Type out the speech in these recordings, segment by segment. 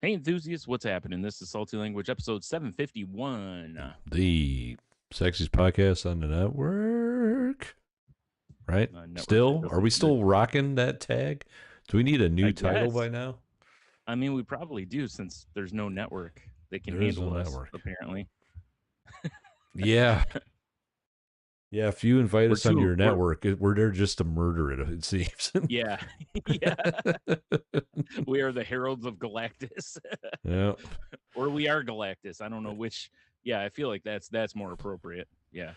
Hey, enthusiasts, what's happening? This is Salty Language, episode 751. The sexiest podcast on the network, right? Network that Still, are doesn't we exist. still rocking that tag? Do we need a I new title guess. by now? I mean, we probably do since there's no network that can There is no handle us, network. apparently. Yeah. Yeah, if you invite We're us onto too, your we're, network, we're there just to murder it seems. yeah, yeah. We are the heralds of Galactus. Yeah. Or we are Galactus. I don't know which. Yeah, I feel like that's more appropriate. Yeah.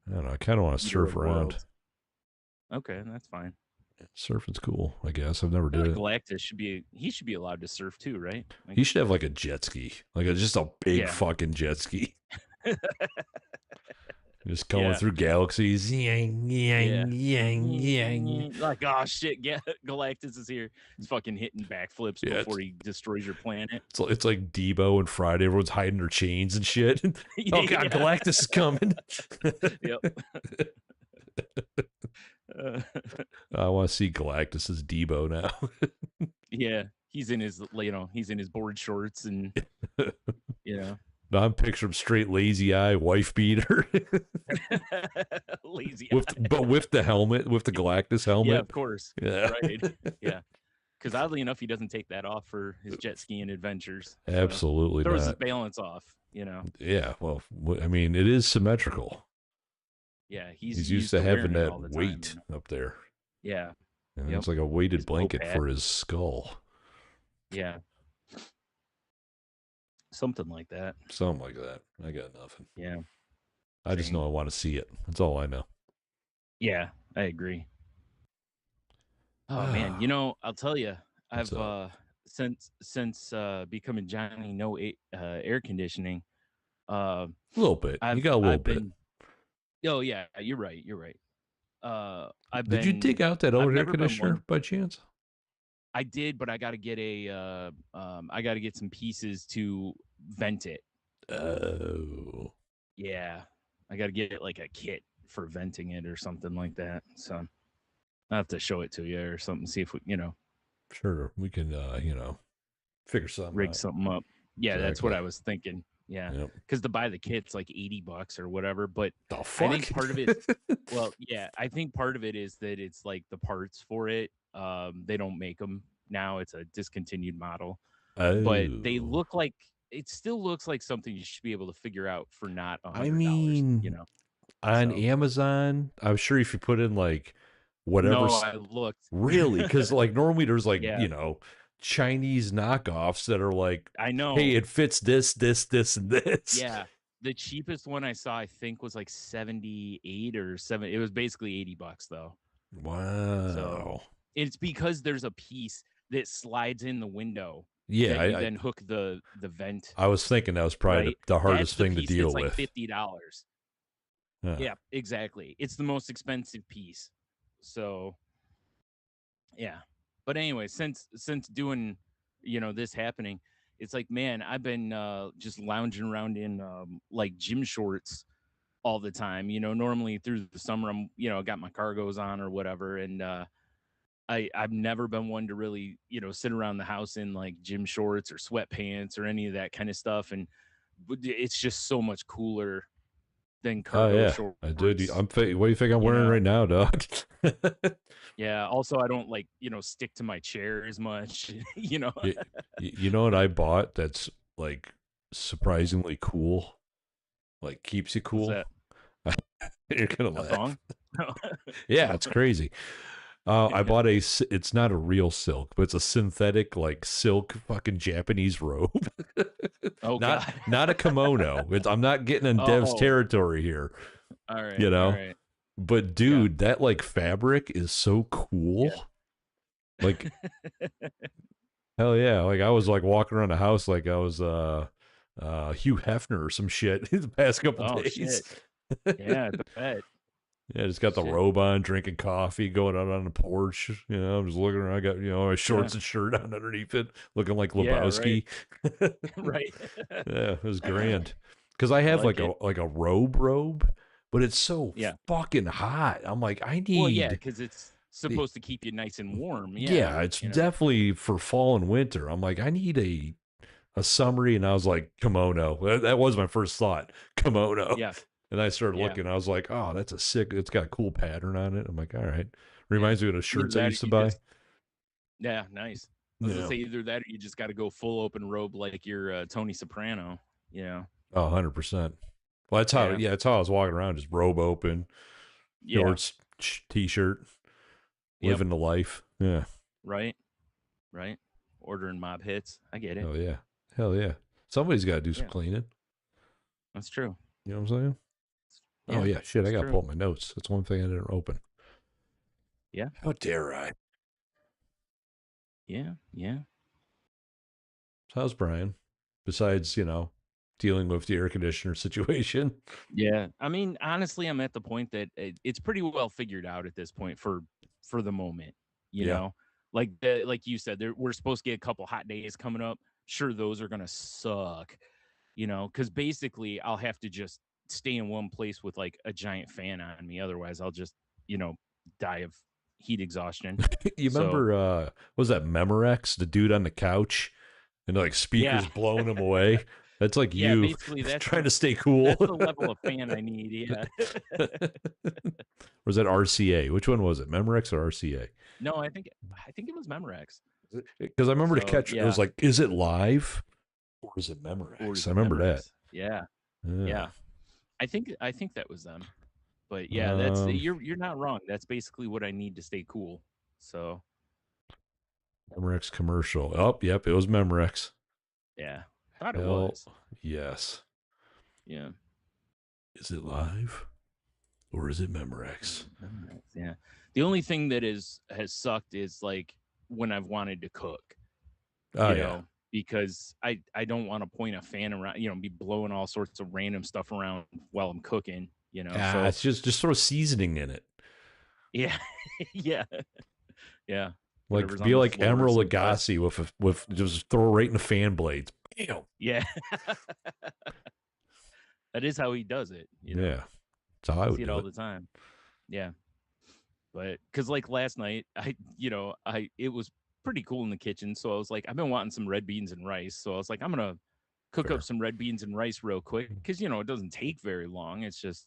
I don't know. I kind of want to Either of surf the around. worlds. Okay, that's fine. Surfing's cool, I guess. I've never I feel did like it. Galactus he should be allowed to surf too, right? Like, He should have like a jet ski, just a big yeah. fucking jet ski. Just going Yeah. through galaxies. Yang, Yeah. yang, yang, yang. Like, oh shit, Galactus is here. He's fucking hitting backflips Yeah, before he destroys your planet. it's like Debo and Friday. Everyone's hiding their chains and shit. Oh god, Galactus is coming. Yep. I want to see Galactus as Debo now. Yeah, he's in his board shorts and No, I'm picturing straight lazy eye wife beater. lazy but with the helmet, with the Galactus helmet. Yeah, of course. Yeah. Right. Yeah. Because oddly enough, he doesn't take that off for his jet skiing adventures. So Absolutely throws not. his balance off, Yeah, well, I mean, it is symmetrical. Yeah, He's used to having that weight time, up there. Yeah. And it's like a weighted blanket for his skull. Yeah. Something like that. Something like that. I got nothing. Yeah. I just know I want to see it. That's all I know. Yeah, I agree. Oh man, I'll tell you, I've since becoming Johnny No air conditioning. A little bit. You got a little bit. Oh yeah, you're right. You're right. Did you dig out that old air conditioner by chance? I did, but I got to get I got to get some pieces to vent it. Oh. Yeah, I got to get like a kit for venting it or something like that. So I'll have to show it to you or something. See if we, Sure, we can, figure something rig out. something up. Yeah, exactly. That's what I was thinking. Yeah, because to buy the kit's like $80 or whatever. But the fuck? I think part of it, well, yeah, I think part of it is that it's like the parts for it. They don't make them now. It's a discontinued model. Oh. But they look like it still looks like something you should be able to figure out for not $100. I mean, on Amazon, I'm sure if you put in like whatever. No, I looked. Really, because like normally there's like Chinese knockoffs that are like, I know, hey, it fits this, and this. Yeah, the cheapest one I saw I think was like 78 or 7. It was basically $80 though. Wow. So it's because there's a piece that slides in the window. Yeah, you then hook the vent. I was thinking that was probably the hardest thing to deal with. Like $50. Yeah, exactly. It's the most expensive piece. So yeah, but anyway, since doing this happening, it's like, man, I've been just lounging around in like gym shorts all the time. Normally through the summer I'm got my cargos on or whatever, and I've never been one to really sit around the house in like gym shorts or sweatpants or any of that kind of stuff, and it's just so much cooler than cargo shorts. I did. What do you think I'm wearing right now, dog? Yeah. Also, I don't like stick to my chair as much. You know what I bought? That's like surprisingly cool. Like keeps you cool. You're gonna laugh. Yeah, it's crazy. I bought it's not a real silk, but it's a synthetic like silk fucking Japanese robe. Oh, not a kimono. I'm not getting in Dev's territory here. All right. All right. But dude, that like fabric is so cool. Yeah. Like hell yeah. Like I was like walking around the house like I was Hugh Hefner or some shit the past couple days. Shit. Yeah, I bet. Yeah, just got the robe on, drinking coffee, going out on the porch. I'm just looking around. I got my shorts and shirt on underneath it, looking like Lebowski. Yeah, right. Yeah, it was grand. Because I have like a robe, but it's so fucking hot. I'm like, I need. Well, yeah, because it's supposed to keep you nice and warm. Yeah, it's definitely for fall and winter. I'm like, I need a a summary, and I was like, kimono. That was my first thought, kimono. Yeah. And I started Yeah. looking. I was like, oh, that's a sick. It's got a cool pattern on it. I'm like, all right. Yeah. Reminds me of the Either shirts I that or used to you buy. just yeah, nice. I was gonna say either that or you just got to go full open robe like your Tony Soprano. You know. Oh, 100%. Well, that's how. Yeah, that's how I was walking around, just robe open, shorts, t-shirt, living the life. Yeah. Right. Right. Ordering mob hits. I get it. Oh yeah. Hell yeah. Somebody's got to do some cleaning. That's true. You know what I'm saying? Yeah, oh yeah, shit! I got to pull up my notes. That's one thing I didn't open. Yeah. How dare I? Yeah. Yeah. So how's Brian? Besides, dealing with the air conditioner situation. Yeah. I mean, honestly, I'm at the point that it's pretty well figured out at this point for the moment. You know, like you said, we're supposed to get a couple hot days coming up. Sure, those are gonna suck. You know, because basically I'll have to just stay in one place with like a giant fan on me. Otherwise, I'll just die of heat exhaustion. You remember what was that Memorex, the dude on the couch, and like speakers blowing him away? That's like you basically that's trying to stay cool. That's the level of fan I need. Yeah. Was that RCA? Which one was it, Memorex or RCA? No, I think it was Memorex. Because I remember to catch it was like, is it live or is it Memorex? I remember that. Yeah. I think that was them. But yeah, that's you're not wrong. That's basically what I need to stay cool. So Memorex commercial. Oh, yep, it was Memorex. Yeah. Thought it was. Yes. Yeah. Is it live or is it Memorex? Yeah. The only thing that has sucked is like when I've wanted to cook. Oh, you know, because I don't want to point a fan around, be blowing all sorts of random stuff around while I'm cooking, So it's just throw seasoning in it. Yeah. Yeah. Yeah. Like be like Emeril Lagasse with just throw right in the fan blades. Bam. Yeah. That is how he does it. Yeah. That's how I would see it all the time. Yeah. But because like last night, it was pretty cool in the kitchen. So I was like, I've been wanting some red beans and rice. So I was like, I'm going to cook up some red beans and rice real quick because, it doesn't take very long. It's just,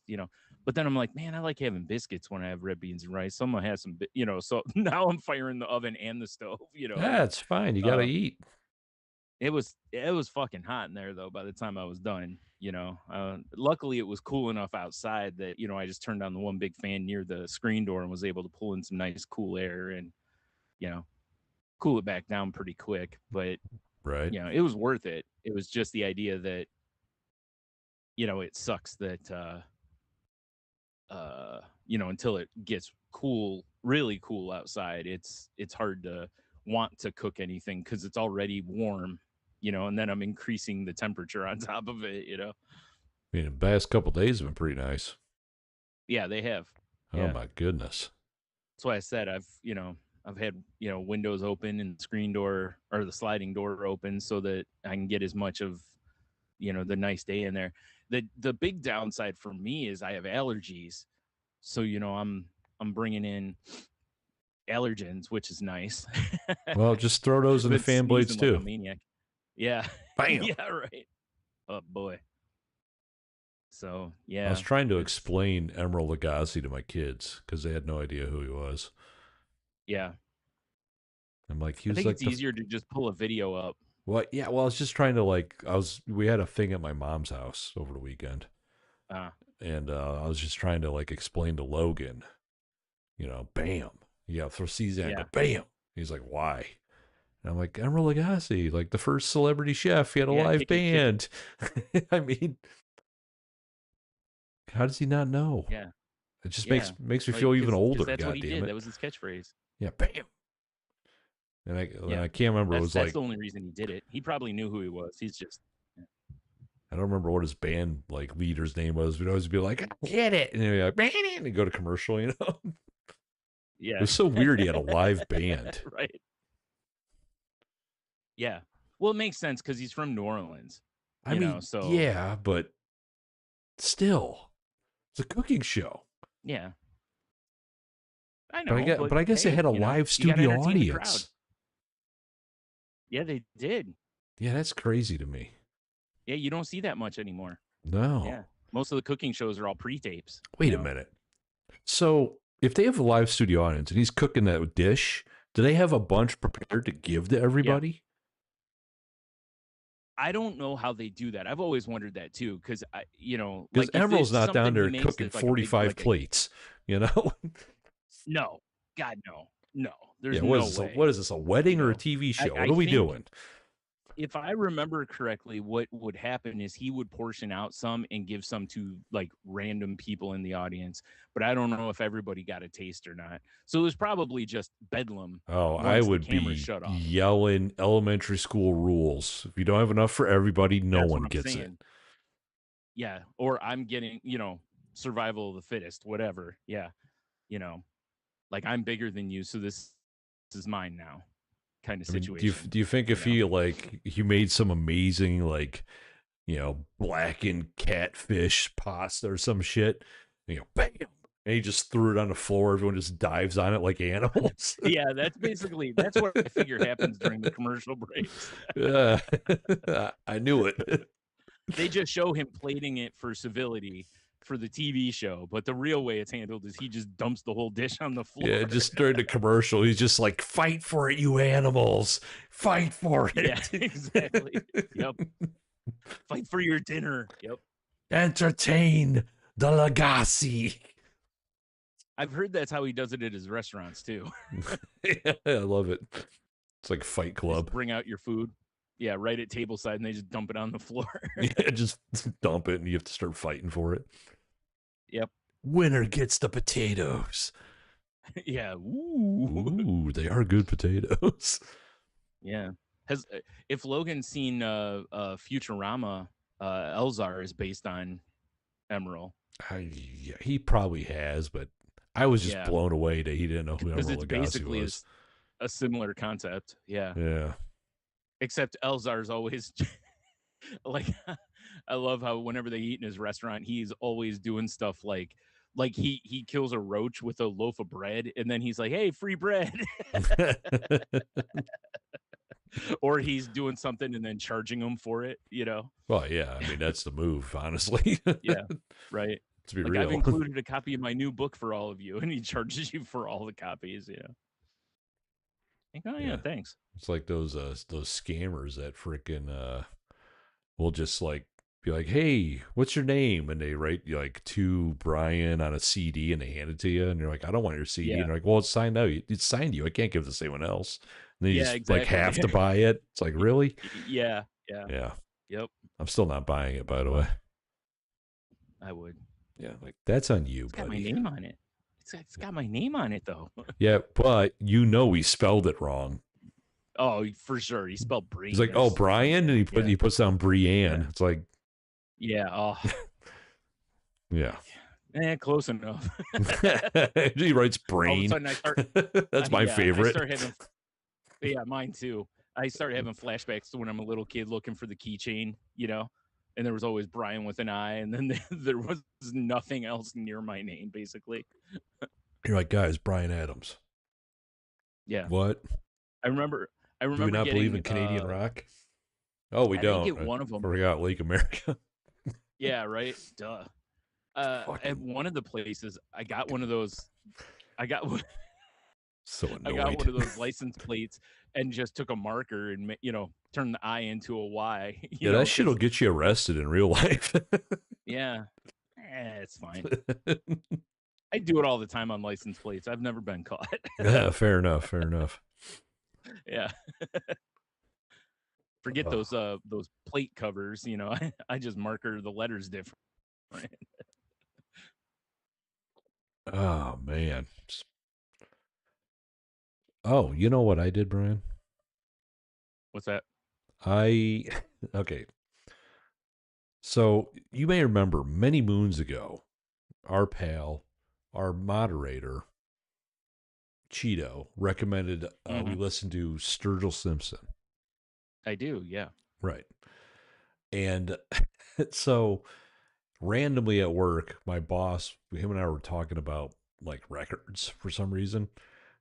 but then I'm like, man, I like having biscuits when I have red beans and rice. So I'm going to have some, so now I'm firing the oven and the stove, Yeah, it's fine. You got to eat. It was fucking hot in there though by the time I was done, luckily it was cool enough outside that, I just turned on the one big fan near the screen door and was able to pull in some nice cool air and, cool it back down pretty quick. But, right. It was worth it. It was just the idea that, it sucks that, until it gets cool, really cool outside, it's hard to want to cook anything because it's already warm, and then I'm increasing the temperature on top of it, I mean, the past couple of days have been pretty nice. Yeah, they have. Oh my goodness. That's why I said I've had, windows open and the screen door or the sliding door open so that I can get as much of, the nice day in there. The big downside for me is I have allergies. So, I'm bringing in allergens, which is nice. Well, just throw those in the fan blades too. Like a maniac. Yeah. Bam. Yeah, right. Oh boy. So yeah, I was trying to explain Emeril Lagasse to my kids because they had no idea who he was. Yeah. I'm like, I think it's easier to just pull a video up. Well, yeah. Well, I was just trying to we had a thing at my mom's house over the weekend. And I was just trying to explain to Logan, bam. Yeah, throw seasoning, bam. He's like, why? And I'm like, Emeril Lagasse, like the first celebrity chef. He had a live band. I mean, how does he not know? Yeah. It just makes me feel even older. That's what he did. That was his catchphrase. Yeah, bam. And I can't remember. That's the only reason he did it. He probably knew who he was. He's just. I don't remember what his band leader's name was. We'd always be like, get it. And he'd be like, bam, and he'd go to commercial, Yeah. It was so weird he had a live band. Right. Yeah. Well, it makes sense because he's from New Orleans. I mean, yeah, but still, it's a cooking show. Yeah. I know. But I guess they had a live studio audience. Yeah, they did. Yeah, that's crazy to me. Yeah, you don't see that much anymore. No. Yeah. Most of the cooking shows are all pre-tapes. Wait a minute. So if they have a live studio audience and he's cooking that dish, do they have a bunch prepared to give to everybody? Yeah. I don't know how they do that. I've always wondered that too, because because Emerald's not down there cooking 45 plates, you know? No, God, no. There's yeah, no way. What is this? A wedding or a TV show? What are we doing? If I remember correctly, what would happen is he would portion out some and give some to like random people in the audience. But I don't know if everybody got a taste or not. So it was probably just bedlam. Oh, I would be yelling elementary school rules. If you don't have enough for everybody, no one gets it. Yeah. Or I'm getting, survival of the fittest, whatever. Yeah. Like I'm bigger than you. So this is mine now. Kind of situation. Do you think if he made some amazing blackened catfish pasta or some shit, bam, and he just threw it on the floor, everyone just dives on it like animals? Yeah, that's what I figure happens during the commercial breaks. I knew it. They just show him plating it for civility for the TV show, but the real way it's handled is he just dumps the whole dish on the floor. Yeah, just during the commercial, he's just like, "Fight for it, you animals! Fight for it!" Yeah, exactly. Yep. Fight for your dinner. Yep. Entertain the legacy. I've heard that's how he does it at his restaurants too. Yeah, I love it. It's like Fight Club. Just bring out your food. Yeah, right at tableside, and they just dump it on the floor. Yeah, just dump it, and you have to start fighting for it. Yep. Winner gets the potatoes. Yeah. Ooh, they are good potatoes. Yeah. If Logan's seen Futurama, Elzar is based on Emerald. Yeah, he probably has, but I was just blown away that he didn't know who Emerald Lagasse was. Because it's basically a similar concept. Yeah. Yeah. Except Elzar's always like, I love how whenever they eat in his restaurant, he's always doing stuff like he kills a roach with a loaf of bread, and then he's like, "Hey, free bread." Or he's doing something and then charging them for it, Well, yeah, I mean that's the move, honestly. Yeah, right. To be real, I've included a copy of my new book for all of you, and he charges you for all the copies. Like, oh yeah, thanks. It's like those scammers that freaking will just like be like, "Hey, what's your name?" And they write like to Brian on a CD and they hand it to you, and you're like, "I don't want your CD." And they're like, "Well, it's signed out. It's signed you. I can't give this to anyone else." And then you just like have to buy it. It's like, really? Yeah. Yep. I'm still not buying it, by the way. I would. Yeah, like that's on you, it's buddy. Got my name on it. It's got my name on it though. Yeah, but he spelled it wrong. Oh, for sure. He spelled Brian. He's like, "Oh, Brian," and he puts down Brienne. Yeah. It's like, yeah, oh, yeah. Close enough. He writes brain. That's my favorite. Mine too. I started having flashbacks to when I'm a little kid looking for the keychain, and there was always Brian with an I, and then there was nothing else near my name, basically. You're like, guys, Brian Adams. Yeah. What? I remember. Do we not believe in Canadian rock? Oh, we don't. Get one of them. Forgot Lake America. Yeah, right. Duh. At one of the places, I got one of those. So annoyed. I got one of those license plates and just took a marker and turned the I into a Y. That shit will get you arrested in real life. Yeah, it's fine. I do it all the time on license plates. I've never been caught. Yeah, fair enough. Yeah. Forget those plate covers. I just marker the letters different. Oh man. Oh, you know what I did, Brian? What's that? Okay. So you may remember many moons ago, our pal, our moderator, Cheeto, recommended we listen to Sturgill Simpson. I do, yeah. Right. And so randomly at work, my boss, him and I were talking about like records for some reason.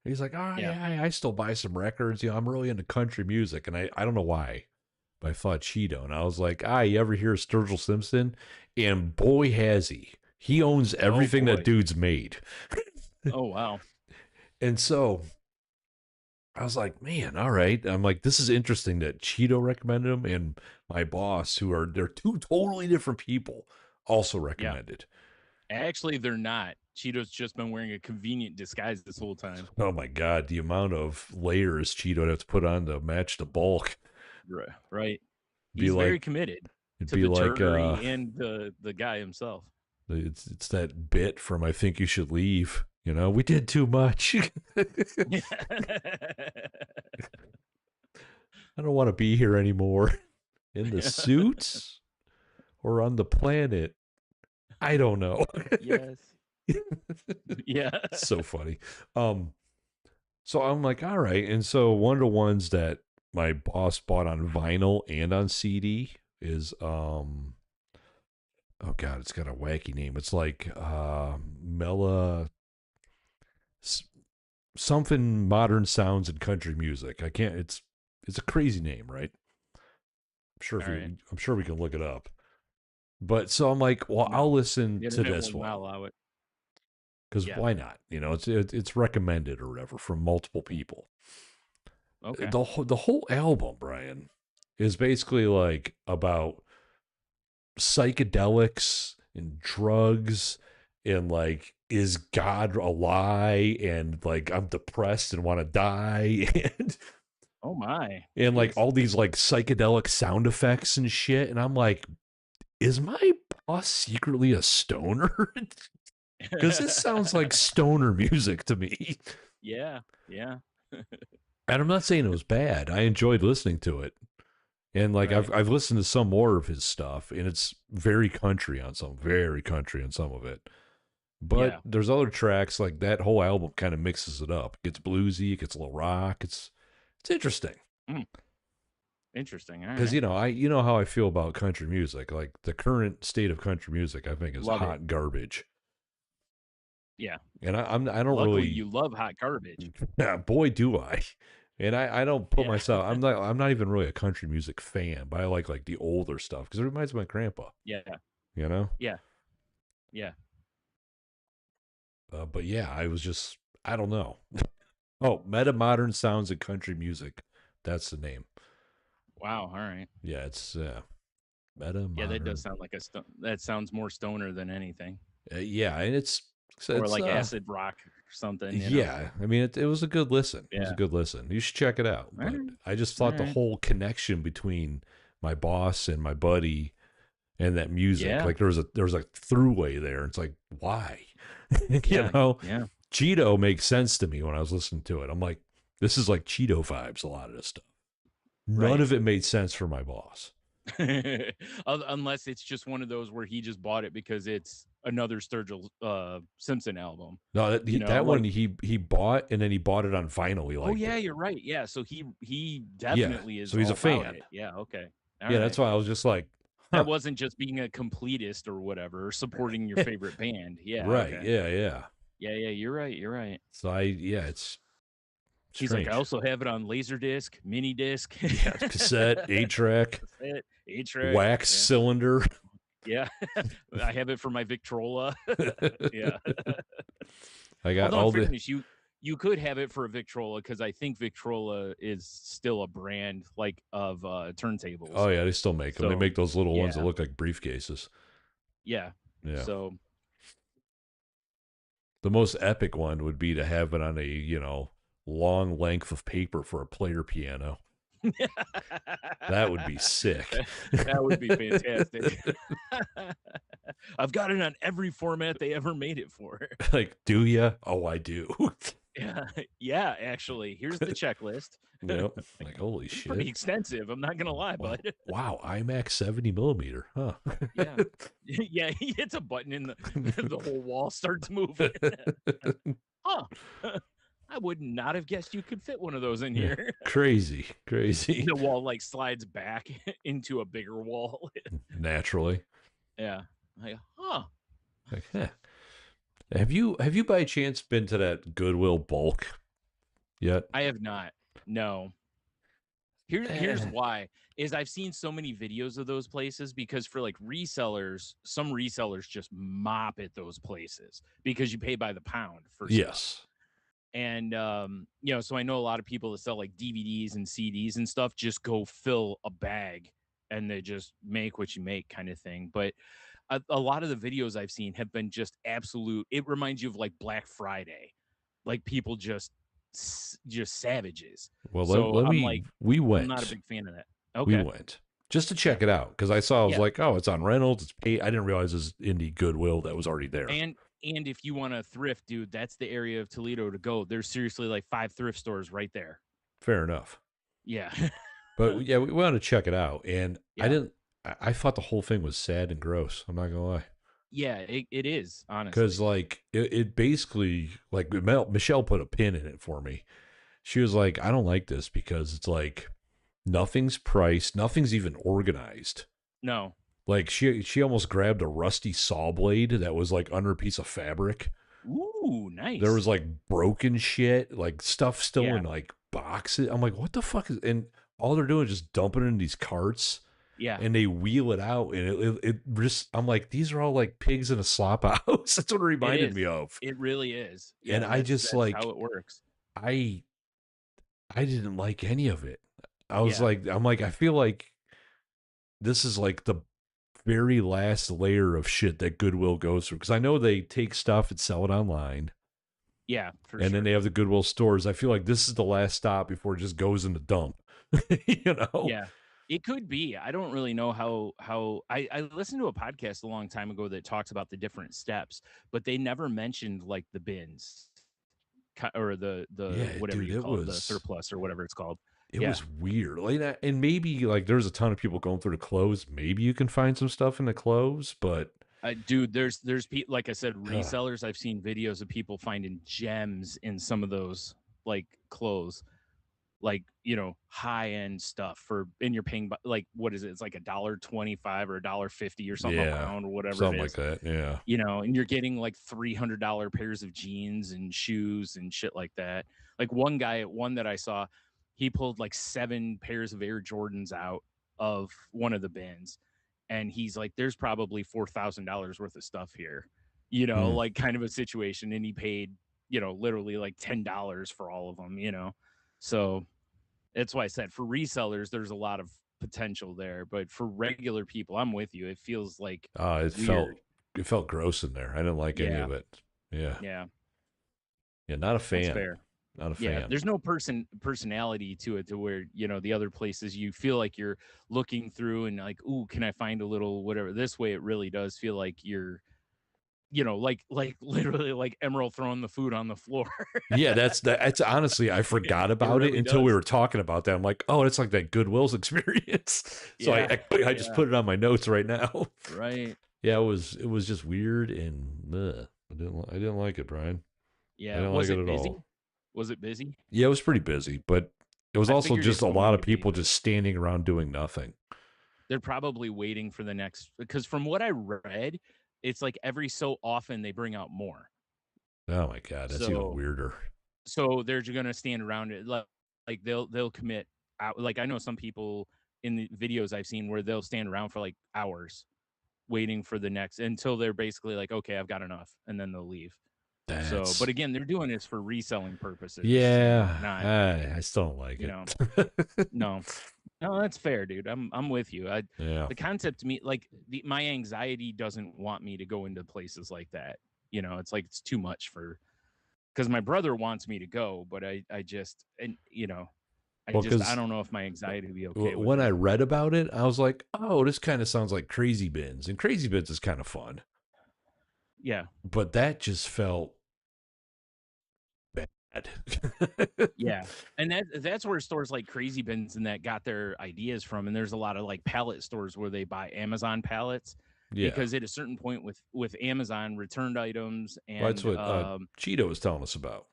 He's like, yeah, I still buy some records. I'm really into country music. And I don't know why. I thought Cheeto, and I was like, you ever hear of Sturgill Simpson? And boy, has he. He owns everything that dude's made. Oh, wow. And so I was like, man, all right. I'm like, this is interesting that Cheeto recommended him, and my boss, they're two totally different people, also recommended. Yeah. Actually, they're not. Cheeto's just been wearing a convenient disguise this whole time. Oh my god, the amount of layers Cheeto would have to put on to match the bulk. Right. He's very committed to the turnery and the guy himself. It's that bit from I Think You Should Leave. You know, we did too much. I don't want to be here anymore. In the suits or on the planet? I don't know. Yes. Yeah. So funny. So I'm like, all right. And so one of the ones that my boss bought on vinyl and on CD is oh god, it's got a wacky name. It's like Mela something modern sounds and country music. I can't. It's a crazy name, right? I'm sure we can look it up. But so I'm like, well, I'll listen to this one. Allow it. Because why not? You know, it's recommended or whatever from multiple people. Okay. The whole album, Brian, is basically like about psychedelics and drugs and like, is God a lie? And like, I'm depressed and want to die. And oh my. And like all these like psychedelic sound effects and shit. And I'm like, is my boss secretly a stoner? Because this sounds like stoner music to me. Yeah. And I'm not saying it was bad. I enjoyed listening to it. And like I've listened to some more of his stuff, and it's very country on some of it. But there's other tracks, like that whole album kind of mixes it up. It gets bluesy, it gets a little rock. It's interesting. Interesting. Because you know how I feel about country music. Like the current state of country music, I think is hot garbage. Yeah. And I don't Luckily, really. You love hot garbage. Yeah, boy, do I. And I don't put myself. I'm not even really a country music fan, but I like the older stuff because it reminds me of my grandpa. Yeah. You know. Yeah. But yeah, I was just, I don't know. Oh, Meta Modern Sounds of Country Music. That's the name. Wow. All right. Yeah, it's Meta Modern. Yeah, that does sound like that sounds more stoner than anything. Yeah, and it's like acid rock or something. Yeah, I mean, it was a good listen. It was a good listen. You should check it out. But I just thought the whole connection between my boss and my buddy and that music, like there was a throughway there. It's like, why? You know? Yeah. Cheeto makes sense to me when I was listening to it. I'm like, this is like Cheeto vibes, a lot of this stuff. None of it made sense for my boss. Unless it's just one of those where he just bought it because it's another Sturgill Simpson album. No, that one he bought, and then he bought it on vinyl. He liked it. You're right. Yeah, so he definitely is. So he's a fan. Yeah, okay. That's why I was just like, that wasn't just being a completist or whatever, or supporting your favorite band. Yeah. Right. Okay. Yeah. You're right. So it's. He's like, I also have it on Laserdisc, mini disc, cassette, 8-track, wax cylinder. Yeah, I have it for my Victrola. Yeah, I got all the. You could have it for a Victrola because I think Victrola is still a brand of turntables. Oh yeah, they still make them. They make those little ones that look like briefcases. Yeah. So the most epic one would be to have it on a long length of paper for a player piano. That would be sick. That would be fantastic. I've got it on every format they ever made it for. Like, do ya? Oh, I do. Yeah. Actually, here's the checklist. Yep. Like, holy shit. Pretty extensive. I'm not gonna lie, bud. Wow, IMAX 70 millimeter, huh? Yeah. He hits a button and the whole wall starts moving. Huh. I would not have guessed you could fit one of those in here. Crazy. The wall slides back into a bigger wall. Naturally. Yeah. Like, huh. Like, Have you by chance been to that Goodwill bulk yet? I have not. No. Here's why is I've seen so many videos of those places because for like resellers, some resellers just mop at those places because you pay by the pound for stuff. And so I know a lot of people that sell like DVDs and CDs and stuff just go fill a bag and they just make what you make kind of thing. But a lot of the videos I've seen have been just absolute. It reminds you of like Black Friday, like people just savages. Well, So let I'm me. like, We I'm not a went. big fan of that. We Okay. went just to check it out because I saw. I was like, oh, it's on Reynolds. It's paid. I didn't realize it was indie Goodwill that was already there. And if you want to thrift, dude, that's the area of Toledo to go. There's seriously like 5 thrift stores right there. Fair enough. Yeah. But yeah, we wanted to check it out, and I thought the whole thing was sad and gross. I'm not gonna lie. Yeah, it is, honestly. Because like it basically like Michelle put a pin in it for me. She was like, I don't like this because it's like nothing's priced, nothing's even organized. No. Like she almost grabbed a rusty saw blade that was like under a piece of fabric. Ooh, nice. There was like broken shit, like stuff still in like boxes. I'm like, what the fuck is? And all they're doing is just dumping it in these carts. Yeah. And they wheel it out, and it just, I'm like, these are all like pigs in a slop house. That's what it reminded me of. It really is. Yeah, and I just like how it works. I didn't like any of it. I was like, I feel like this is like the very last layer of shit that Goodwill goes through. Because I know they take stuff and sell it online. Yeah, and then they have the Goodwill stores. I feel like this is the last stop before it just goes in the dump. You know? Yeah. It could be. I don't really know how I listened to a podcast a long time ago that talks about the different steps, but they never mentioned like the bins or the whatever you call it, the surplus or whatever it's called. It was weird. Like, and maybe like there's a ton of people going through the clothes. Maybe you can find some stuff in the clothes, but dude, there's like I said, resellers. I've seen videos of people finding gems in some of those like clothes. Like, high end stuff and you're paying like, what is it? It's like $1.25 or $1.50 or something a pound or whatever something it is. like that. Yeah. And you're getting like $300 pairs of jeans and shoes and shit like that. Like one that I saw, he pulled like 7 pairs of Air Jordans out of one of the bins. And he's like, there's probably $4,000 worth of stuff here, like kind of a situation. And he paid, literally like $10 for all of them, So that's why I said for resellers, there's a lot of potential there. But for regular people, I'm with you. It feels like it felt gross in there. I didn't like any of it. Yeah. Yeah. Yeah. Not a fan. That's fair. Not a fan. Yeah. There's no personality to it to where, the other places you feel like you're looking through and like, ooh, can I find a little whatever? This way it really does feel like you're like literally like Emerald throwing the food on the floor. Yeah, that's honestly, I forgot about it until we were talking about that. I'm like, oh, it's like that Goodwill's experience. So I just put it on my notes right now. Right. Yeah, it was just weird and I didn't like it, Brian. Yeah, I didn't like it at all. Was it busy? Yeah, it was pretty busy, but it was also just a lot of people just standing around doing nothing. They're probably waiting for the next, because from what I read, it's like every so often they bring out more. Oh my God, that's even weirder. So they're going to stand around it. Like they'll commit out. Like I know some people in the videos I've seen where they'll stand around for like hours waiting for the next until they're basically like, okay, I've got enough. And then they'll leave. But again, they're doing this for reselling purposes. Yeah. I still don't like it. No, that's fair, dude. I'm with you. The concept to me, like my anxiety doesn't want me to go into places like that. It's like it's too much because my brother wants me to go, but I don't know if my anxiety would be okay. When I read about it, I was like, oh, this kind of sounds like Crazy Bins, and Crazy Bins is kind of fun. Yeah, but that just felt bad. Yeah, and that's where stores like Crazy Bins and that got their ideas from. And there's a lot of like pallet stores where they buy Amazon pallets. Yeah, because at a certain point with Amazon returned items and that's what Cheeto was telling us about.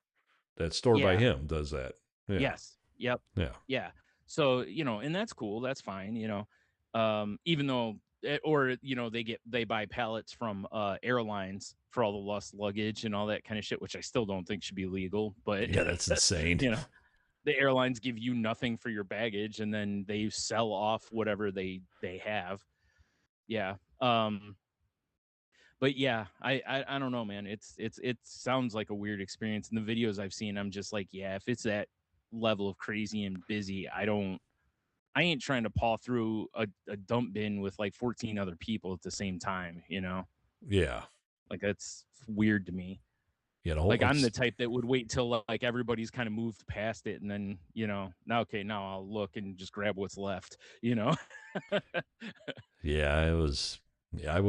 That store by him does that. Yeah. Yes. Yep. Yeah. So and that's cool. That's fine. Even though. Or they buy pallets from airlines for all the lost luggage and all that kind of shit, which I still don't think should be legal. But yeah, that's insane. the airlines give you nothing for your baggage, and then they sell off whatever they have. Yeah. But yeah, I don't know, man. It sounds like a weird experience. In the videos I've seen, I'm just like, yeah, if it's that level of crazy and busy, I ain't trying to paw through a dump bin with like 14 other people at the same time, you know? Yeah. Like that's weird to me. Yeah, the Like I'm the type that would wait till like everybody's kind of moved past it and then, now okay, now I'll look and just grab what's left, you know? Yeah, it was. Yeah, I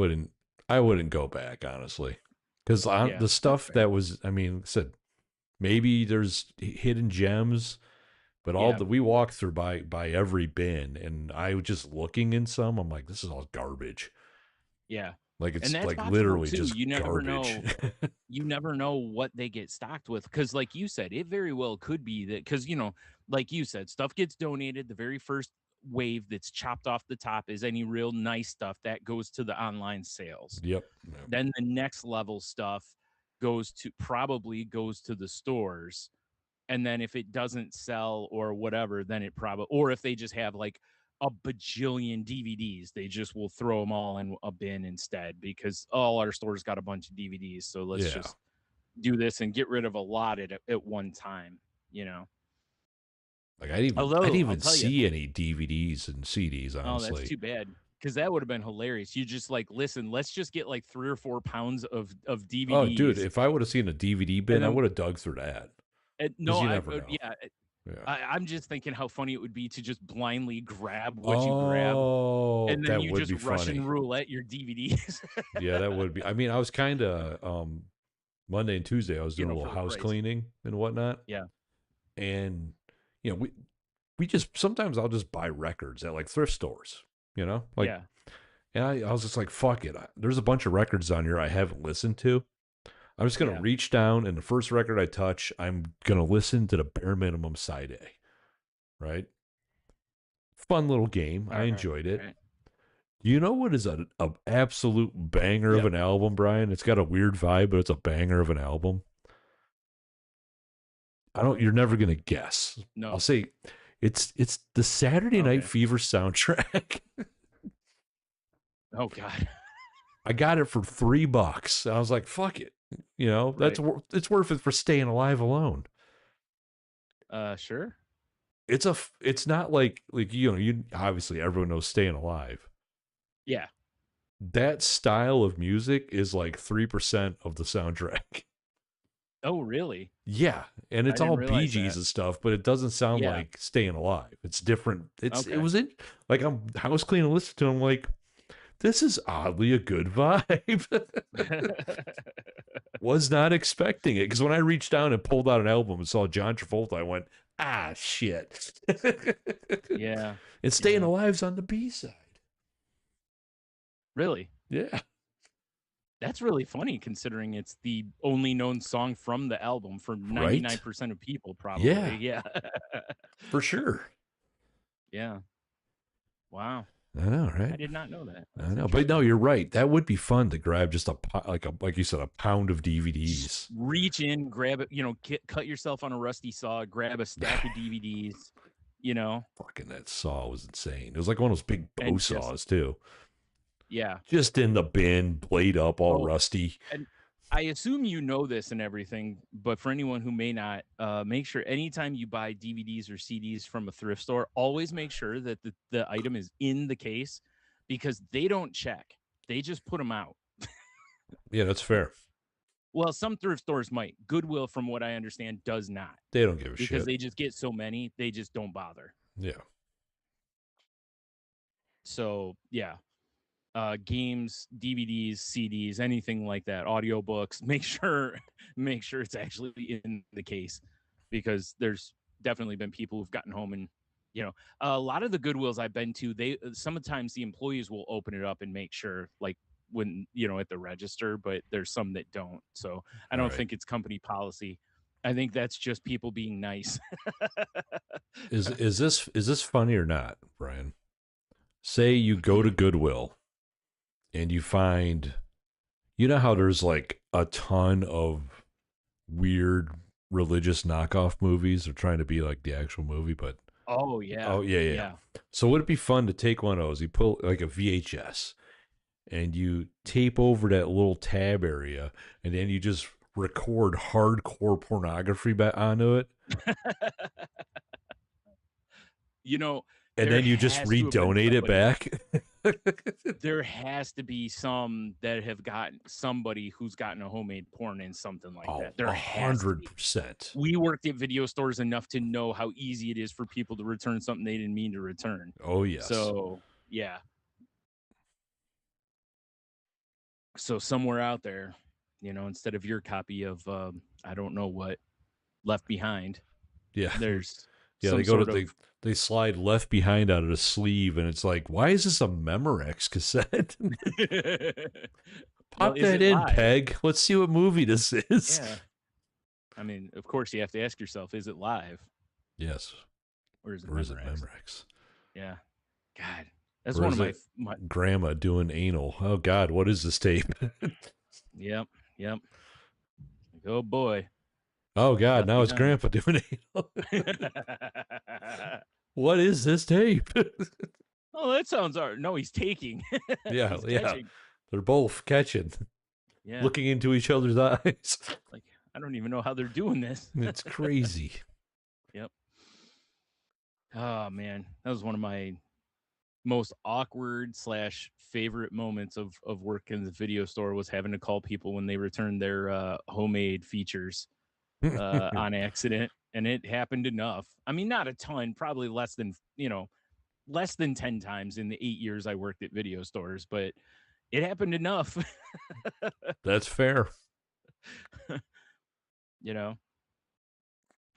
wouldn't go back honestly, because Yeah, the that's stuff fair. that was. I mean, said maybe there's hidden gems, but all Yeah. that we walked through by every bin, and I was just looking in some. I'm like, this is all garbage. Yeah. Like And it's that's like possible literally too. just garbage. You never know what they get stocked with because like you said, it very well could be that because like you said, stuff gets donated. The very first wave that's chopped off the top is any real nice stuff that goes to the online sales. Yep. Then the next level stuff probably goes to the stores. And then if it doesn't sell or whatever, then it probably, or if they just have like a bajillion DVDs, they just will throw them all in a bin instead because all our stores got a bunch of DVDs. So let's Yeah. just do this and get rid of a lot at one time, you know? Like I didn't Although I'll even tell you, see any DVDs and CDs, oh, that's honestly. too bad because that would have been hilarious. You just like, listen, let's just get like 3 or 4 pounds of Oh, dude, DVDs. if I would have seen a DVD And bin, I then, would have dug through that. no, Because you never know. yeah, Yeah. I'm just thinking how funny it would be to just blindly grab what you grab, Oh, and then that you would just be Russian funny. roulette your DVDs. Yeah, that would be. I mean, I was kind of Monday and Tuesday. I was doing a little For the house price. cleaning and whatnot, Yeah, and you know, we just sometimes I'll just buy records at like thrift stores. Like, yeah, and I was just like, fuck it. There's a bunch of records on here I haven't listened to. I'm just gonna yeah. reach down, and the first record I touch, I'm gonna listen to the bare minimum side A. Right? Fun little game. I All enjoyed it. right. You know what is a absolute banger of Yep. an album, Brian? It's got a weird vibe, but it's a banger of an album. You're never gonna guess. I'll No. say it's the Saturday Night Okay. Fever soundtrack. Oh God. I got it for $3. I was like, fuck it. Right. It's worth it for Staying Alive alone. Sure. It's not like you obviously everyone knows Staying Alive. Yeah. That style of music is like 3% of the soundtrack. Oh, really? Yeah, and I it's didn't all Bee realize Gees that. and stuff, but it doesn't sound Yeah. like Staying Alive. It's different. It Okay. was in like I'm house cleaning, listening to. I'm like, this is oddly a good vibe. Was not expecting it because when I reached down and pulled out an album and saw John Travolta, I went, ah, shit. Yeah. And Staying Yeah. Alive's on the B side. Really? Yeah, That's really funny considering it's the only known song from the album for right. 99% of people, probably. Yeah, Yeah. for sure. Yeah. Wow. I know, I right? did not know that. I That's know, but no, interesting. you're right. That would be fun to grab just like you said, a pound of Just DVDs. reach in, grab it, cut yourself on a rusty saw, grab a stack of DVDs, Fucking that saw was insane. It was like one of those big bow and just, saws too. yeah. Just in the bin, blade up, all Oh, rusty. and I assume you know this and everything, but for anyone who may not, make sure anytime you buy DVDs or CDs from a thrift store, always make sure that the item is in the case because they don't check. They just put them out. Yeah, that's fair. Well, some thrift stores might. Goodwill, from what I understand, does not They don't give a because shit. they just get so many, they just don't bother. Yeah. So, yeah. Games, DVDs, CDs, anything like that, audiobooks, make sure it's actually in the case because there's definitely been people who've gotten home and a lot of the Goodwills I've been to, they sometimes the employees will open it up and make sure like when at the register, but there's some that don't. So I All don't right. think it's company policy. I think that's just people being nice. Is this funny or not, Brian? Say you go to Goodwill and you find, how there's like a ton of weird religious knockoff movies. They're trying to be like the actual movie, but oh yeah, oh yeah. So would it be fun to take one of those? You pull like a VHS, and you tape over that little tab area, and then you just record hardcore pornography back onto it. You know, and then you just redonate it back. There has to be some that have gotten somebody who's gotten a homemade porn in something like that. There 100%. We worked at video stores enough to know how easy it is for people to return something they didn't mean to return. Oh yes. So yeah. So somewhere out there, you know, instead of your copy of I don't know what, Left Behind. Yeah. There's they go to they slide Left Behind out of the sleeve, and it's like, why is this a Memorex cassette? Pop that in, live? Peg. Let's see what movie this is. Yeah. I mean, of course, you have to ask yourself, is it live? Yes. Or is it Memorex? Yeah. God. That's one of my grandma doing anal. Oh God, what is this tape? Yep. Like, oh boy. Oh God, now it's grandpa doing anal. What is this tape? Oh, that sounds no, he's taking. Yeah. They're both catching. Yeah. Looking into each other's eyes. Like, I don't even know how they're doing this. It's crazy. Yep. Oh man, that was one of my most awkward / favorite moments of work in the video store, was having to call people when they returned their homemade features on accident. And it happened enough. I mean, not a ton, probably less than 10 times in the 8 years I worked at video stores, but it happened enough. That's fair. You know?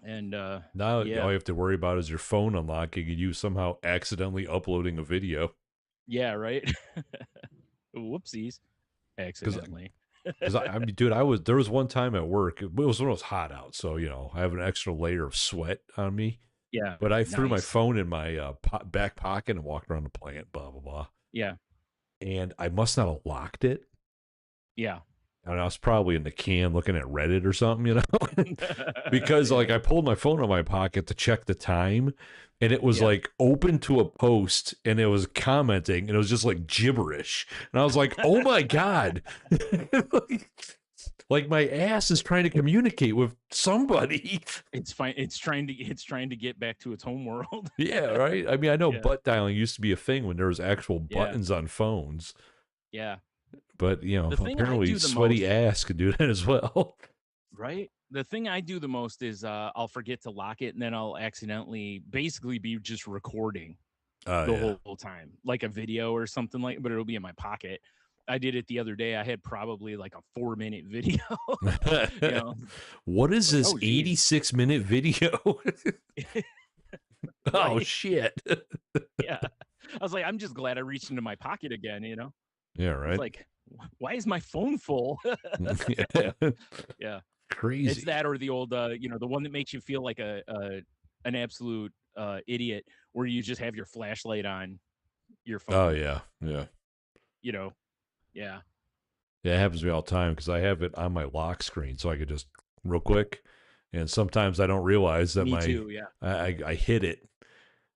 And now all you have to worry about is your phone unlocking and you somehow accidentally uploading a video. Yeah, right. Whoopsies. Accidentally. Because I mean, dude, there was one time at work. It was when it was hot out, so I have an extra layer of sweat on me. Yeah, but I threw my phone in my back pocket and walked around the plant. Blah blah blah. Yeah, and I must not have locked it. Yeah. And I was probably in the can looking at Reddit or something, because like I pulled my phone out of my pocket to check the time, and it was like open to a post, and it was commenting, and it was just like gibberish, and I was like, oh my God. Like my ass is trying to communicate with somebody. It's fine. It's trying to get back to its home world. Yeah, right. I mean, I know butt dialing used to be a thing when there was actual buttons on phones. Yeah. But, apparently sweaty ass could do that as well. Right? The thing I do the most is I'll forget to lock it, and then I'll accidentally basically be just recording the whole time, like a video or something but it'll be in my pocket. I did it the other day. I had probably like a 4-minute video. What is this 86-minute video? Oh, shit. Yeah. I was like, I'm just glad I reached into my pocket again, Yeah, right. Like, why is my phone full? Yeah. Crazy. It's that, or the old, the one that makes you feel like an absolute idiot, where you just have your flashlight on your phone. Oh, yeah. Yeah. Yeah. Yeah, it happens to me all the time because I have it on my lock screen, so I could just real quick. And sometimes I don't realize that I hit it.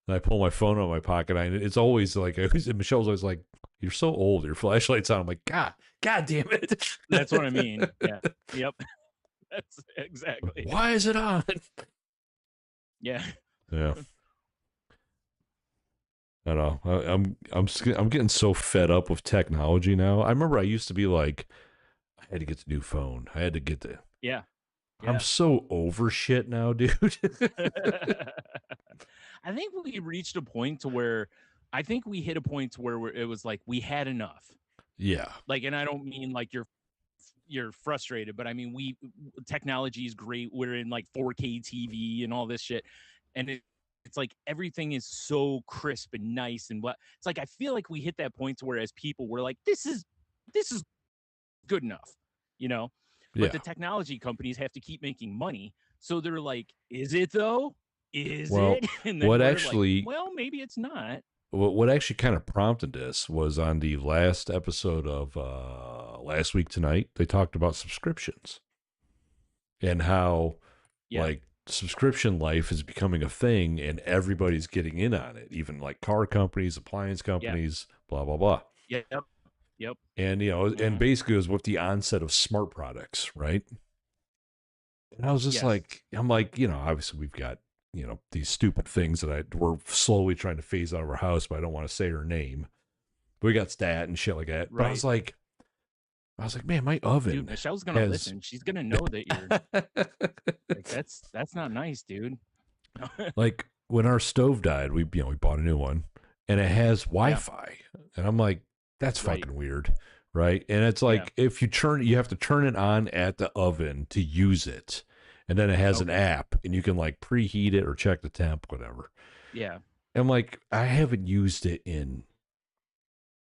And I pull my phone out of my pocket. It's always like, Michelle's always like, "You're so old. Your flashlight's on." I'm like, God damn it. That's what I mean. Yeah. Yep. That's exactly. Why is it on? Yeah. Yeah. I don't know. I'm getting so fed up with technology now. I remember I used to be like, I had to get the new phone. I had to get the. Yeah. I'm so over shit now, dude. I think we reached a point to where we hit a point to where it was like we had enough. Yeah. Like, and I don't mean like you're frustrated, but I mean technology is great. We're in like 4K TV and all this shit, and it's like everything is so crisp and nice, and it's like I feel like we hit that point to where as people we're like, this is good enough, But the technology companies have to keep making money, so they're like, is it though? Is it? And then well, maybe it's not. What actually kind of prompted this was on the last episode of Last Week Tonight. They talked about subscriptions and how like subscription life is becoming a thing and everybody's getting in on it, even like car companies, appliance companies, blah, blah, blah. Yep. And, and basically it was with the onset of smart products, right? And I was just like, I'm like, obviously we've got, these stupid things that we're slowly trying to phase out of our house, but I don't want to say her name. But we got stat and shit like that. Right. But I was like, man, my oven. Dude, Michelle's gonna listen. She's gonna know that you're like, that's not nice, dude. Like when our stove died, we bought a new one and it has Wi-Fi. And I'm like, that's fucking weird. Right. And it's like if you have to turn it on at the oven to use it. And then it has an app and you can like preheat it or check the temp, whatever. Yeah. I'm like, I haven't used it in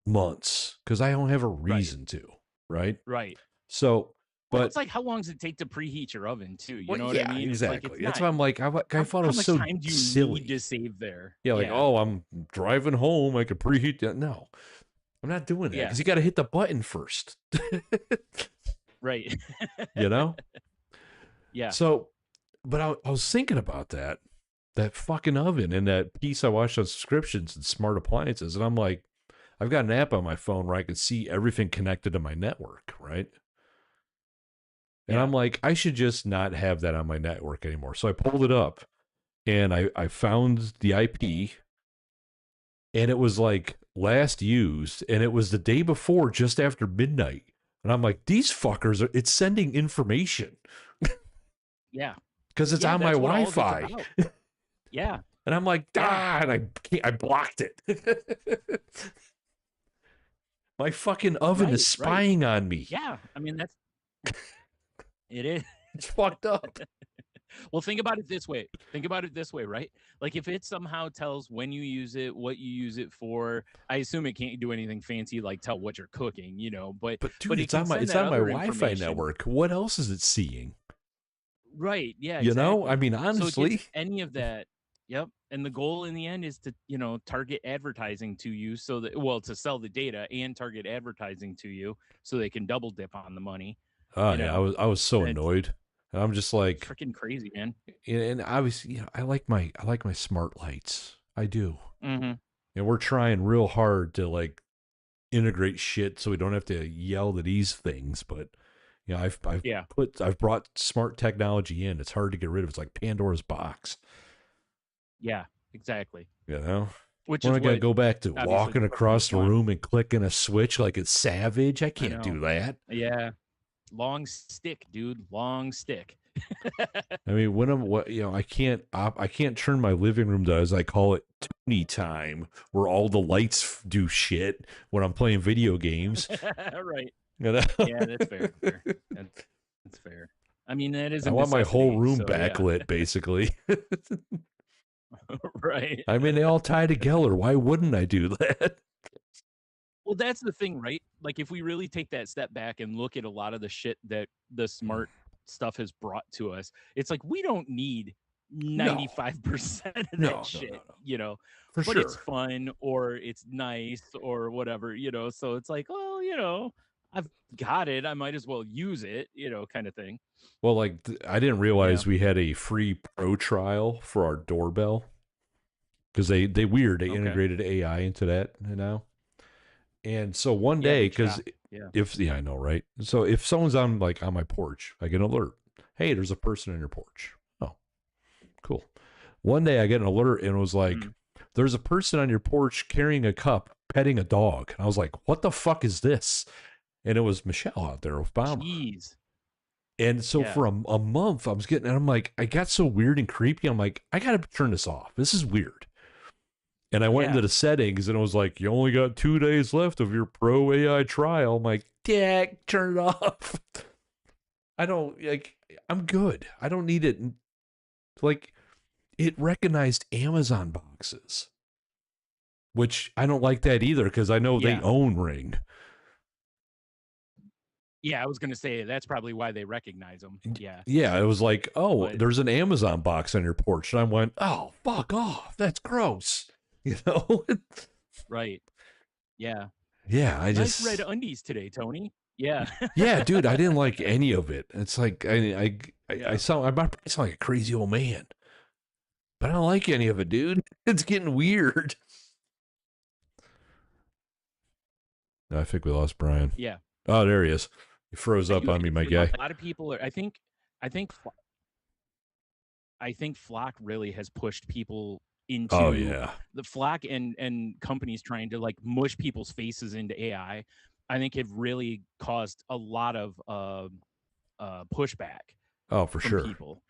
months because I don't have a reason to. Right. So, but it's like, how long does it take to preheat your oven too? You know what I mean? Exactly. It's that's why I'm like, I thought it was so time do you silly need to save there. Yeah. Like, oh, I'm driving home. I could preheat that. No, I'm not doing that because you got to hit the button first. Right. Yeah. So, but I was thinking about that fucking oven and that piece I watched on subscriptions and smart appliances. And I'm like, I've got an app on my phone where I can see everything connected to my network. Right. And I'm like, I should just not have that on my network anymore. So I pulled it up and I found the IP and it was like last used and it was the day before, just after midnight. And I'm like, these fuckers it's sending information. Yeah. Because it's on my Wi-Fi. Yeah. And I'm like, and I blocked it. My fucking oven is spying on me. Yeah. I mean, it is. It's fucked up. Well, think about it this way. Right? Like if it somehow tells when you use it, what you use it for, I assume it can't do anything fancy like tell what you're cooking, but dude, it's on my Wi-Fi network. What else is it seeing? Right. Yeah. I mean, honestly, so any of that. Yep. And the goal in the end is to, target advertising to you to sell the data and target advertising to you so they can double dip on the money. Oh, yeah. I was so annoyed. And I'm just like freaking crazy, man. And obviously, I like my smart lights. I do. Mm-hmm. And we're trying real hard to like integrate shit so we don't have to yell at these things. But I've brought smart technology in. It's hard to get rid of. It's like Pandora's box. Yeah, exactly. Which we're not gonna go back to walking across the room and clicking a switch like it's Savage. I can't do that. Yeah. Long stick, dude. Long stick. I mean, I can't turn my living room to, as I call it, Tony time, where all the lights do shit when I'm playing video games. Right. Yeah, that's fair. That's fair. I mean, that is. I want my whole room backlit, basically. Right. I mean, they all tie together. Why wouldn't I do that? Well, that's the thing, right? Like, if we really take that step back and look at a lot of the shit that the smart stuff has brought to us, it's like we don't need 95% of that shit, For but sure. It's fun or it's nice or whatever, so it's like, well, I've got it, I might as well use it, kind of thing. Well, like I didn't realize we had a free pro trial for our doorbell because they integrated AI into that, And so one day, because I know, right? So if someone's on my porch, I get an alert. Hey, there's a person on your porch. Oh, cool. One day I get an alert and it was like, there's a person on your porch carrying a cup, petting a dog. And I was like, what the fuck is this? And it was Michelle out there with Obama. Jeez. And so for a month, I'm like, I got so weird and creepy. I'm like, I got to turn this off. This is weird. And I went into the settings and it was like, you only got 2 days left of your pro AI trial. I'm like, turn it off. I'm good. I don't need it. Like, it recognized Amazon boxes, which I don't like that either because I know they own Ring. Yeah, I was going to say that's probably why they recognize them. Yeah. Yeah, it was like, there's an Amazon box on your porch. And I went, oh, fuck off. That's gross. Right. Yeah. Yeah, nice red undies today, Tony. Yeah. Yeah, dude, I didn't like any of it. It's like I Yeah. sound like a crazy old man, but I don't like any of it, dude. It's getting weird. I think we lost Brian. Yeah. Oh, there he is. He froze up You on me, my too. guy. A lot of people are. I think Flock really has pushed people Oh into yeah. the Flock and companies trying to like mush people's faces into AI. I think have really caused a lot of pushback Oh, for from sure. people.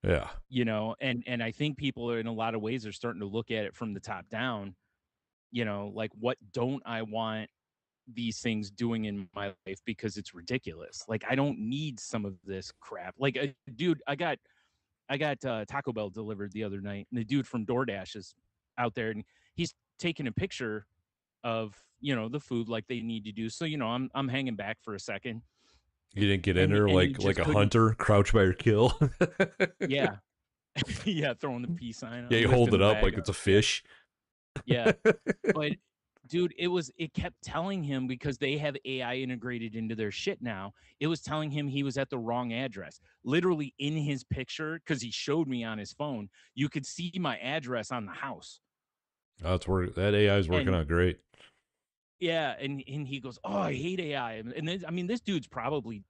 Yeah. You know, and I think people are in a lot of ways are starting to look at it from the top down. You know, like what don't I want these things doing in my life because it's ridiculous. Like I don't need some of this crap. Like dude, I got Taco Bell delivered the other night, and the dude from DoorDash is out there, and he's taking a picture of the food like they need to do. So I'm hanging back for a second, You didn't get in and there and he like just a couldn't. hunter, crouch by your kill. Yeah, yeah, throwing the peace sign, Yeah, you hold lifting it the up bag like up. it's a fish. Yeah, but dude, it kept telling him because they have AI integrated into their shit now. It was telling him he was at the wrong address. Literally in his picture, because he showed me on his phone, you could see my address on the house. Oh, that AI is working And out great. yeah, and he goes, "Oh, I hate AI." And then, I mean, this dude's probably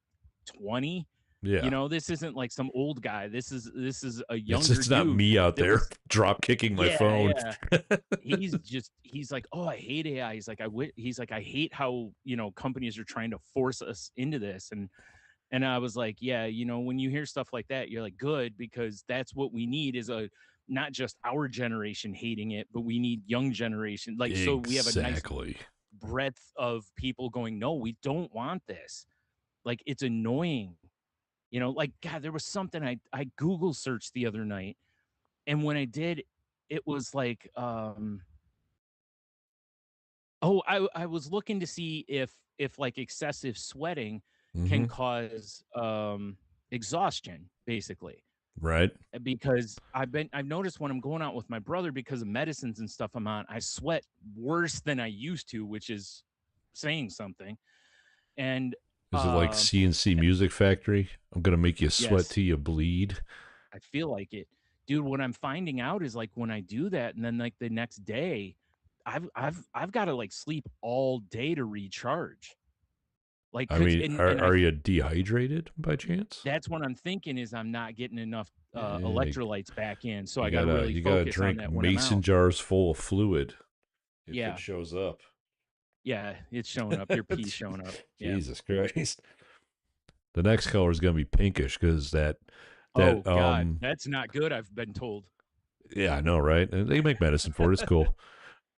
20. Yeah. This isn't like some old guy. This is a It's younger it's not dude me out that there was. drop kicking my Yeah, phone. yeah. He's like, "Oh, I hate AI." He's like, "I hate how, companies are trying to force us into this." And I was like, "Yeah, when you hear stuff like that, you're like, good, because that's what we need is a not just our generation hating it, but we need young generation. Like, so we have a nice Exactly. breadth of people going, "No, we don't want this." Like, it's annoying. Like, God, there was something I Google searched the other night, and when I did, it was like, oh, I was looking to see if like excessive sweating can Mm-hmm. cause exhaustion, basically. Right. Because I've noticed when I'm going out with my brother because of medicines and stuff I'm on, I sweat worse than I used to, which is saying something. And Is it like uh CNC Music Factory? I'm gonna make you sweat yes, till you bleed. I feel like it. Dude, what I'm finding out is like when I do that and then like the next day, I've got to like sleep all day to recharge. Like I cuz mean, and I are you dehydrated by chance? that's what I'm thinking is I'm not getting enough Yeah, electrolytes back in. So I you got to gotta really you gotta focus on drink that when I'm mason out. jars full of fluid if it Yeah. shows up. Yeah, it's showing up. Your pee showing up. Yeah. Jesus Christ. The next color is gonna be pinkish because Oh God, that's not good. I've been told. yeah, I know, right? And they make medicine for it. It's cool.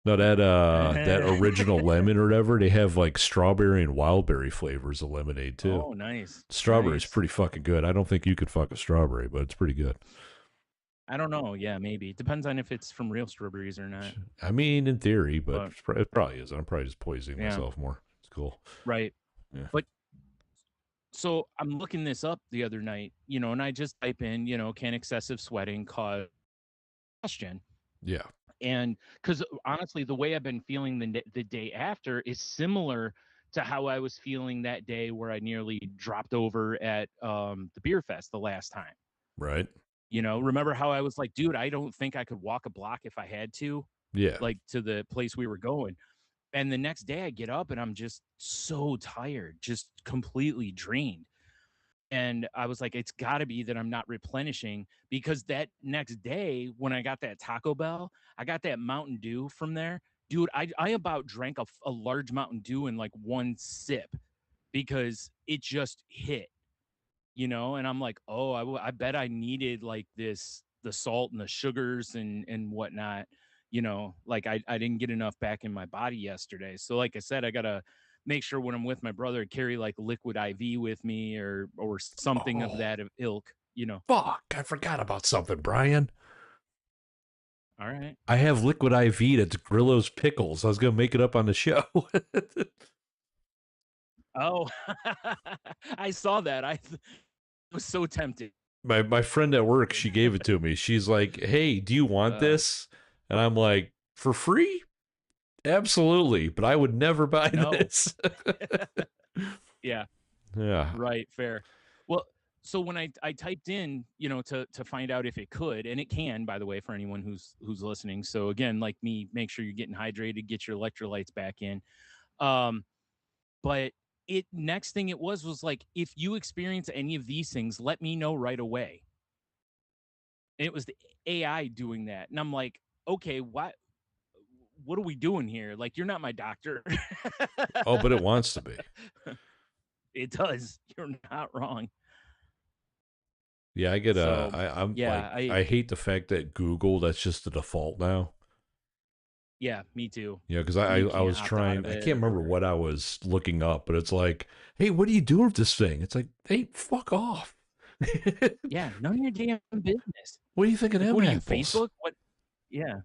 No, that original lemon or whatever, they have like strawberry and wildberry flavors of lemonade too. Oh, nice, Strawberry's nice. pretty fucking good. I don't think you could fuck a strawberry, but it's pretty good. I don't know. Yeah, maybe it depends on if it's from real strawberries or not. I mean, in theory, but But it probably is. I'm probably just poisoning yeah, myself more. It's cool. right. Yeah. But so I'm looking this up the other night, and I just type in, can excessive sweating cause exhaustion? Yeah. And because honestly, the way I've been feeling the day after is similar to how I was feeling that day where I nearly dropped over at the beer fest the last time. Right. Remember how I was like, dude, I don't think I could walk a block if I had to, Yeah. like to the place we were going. And the next day I get up and I'm just so tired, just completely drained. And I was like, it's got to be that I'm not replenishing, because that next day when I got that Taco Bell, I got that Mountain Dew from there. Dude, I about drank a large Mountain Dew in like one sip because it just hit, and I'm like, oh, I bet I needed like the salt and the sugars and whatnot. Like I didn't get enough back in my body yesterday. So like I said, I gotta make sure when I'm with my brother, I carry like liquid IV with me or something of Oh, that ilk. fuck. I forgot about something, Brian. All right. I have liquid IV that's Grillo's Pickles. I was going to make it up on the show. Oh, I saw that. I was so tempted. My friend at work, she gave it to me. She's like, "Hey, do you want Uh, this?" And I'm like, "For free? Absolutely, but I would never buy no. this." Yeah. Yeah. Right. Fair. Well, so when I typed in, to find out if it could, and it can, by the way, for anyone who's listening. So again, like me, make sure you're getting hydrated, get your electrolytes back in. Um, but it next thing it was like, if you experience any of these things, let me know right away. And it was the AI doing that. And I'm like, okay, what are we doing here? Like, you're not my doctor. Oh, but it wants to be. It does. You're not wrong. Yeah, I get So I'm yeah, like, I hate the fact that Google, that's just the default now. yeah, me too. Yeah, because And you I can't was opt out trying, of I it can't remember or what I was looking up, but it's like, hey, what do you do with this thing? It's like, hey, fuck off. yeah, none of your damn business. What do you think of Like, them what are you, apples? Facebook? What? Yeah.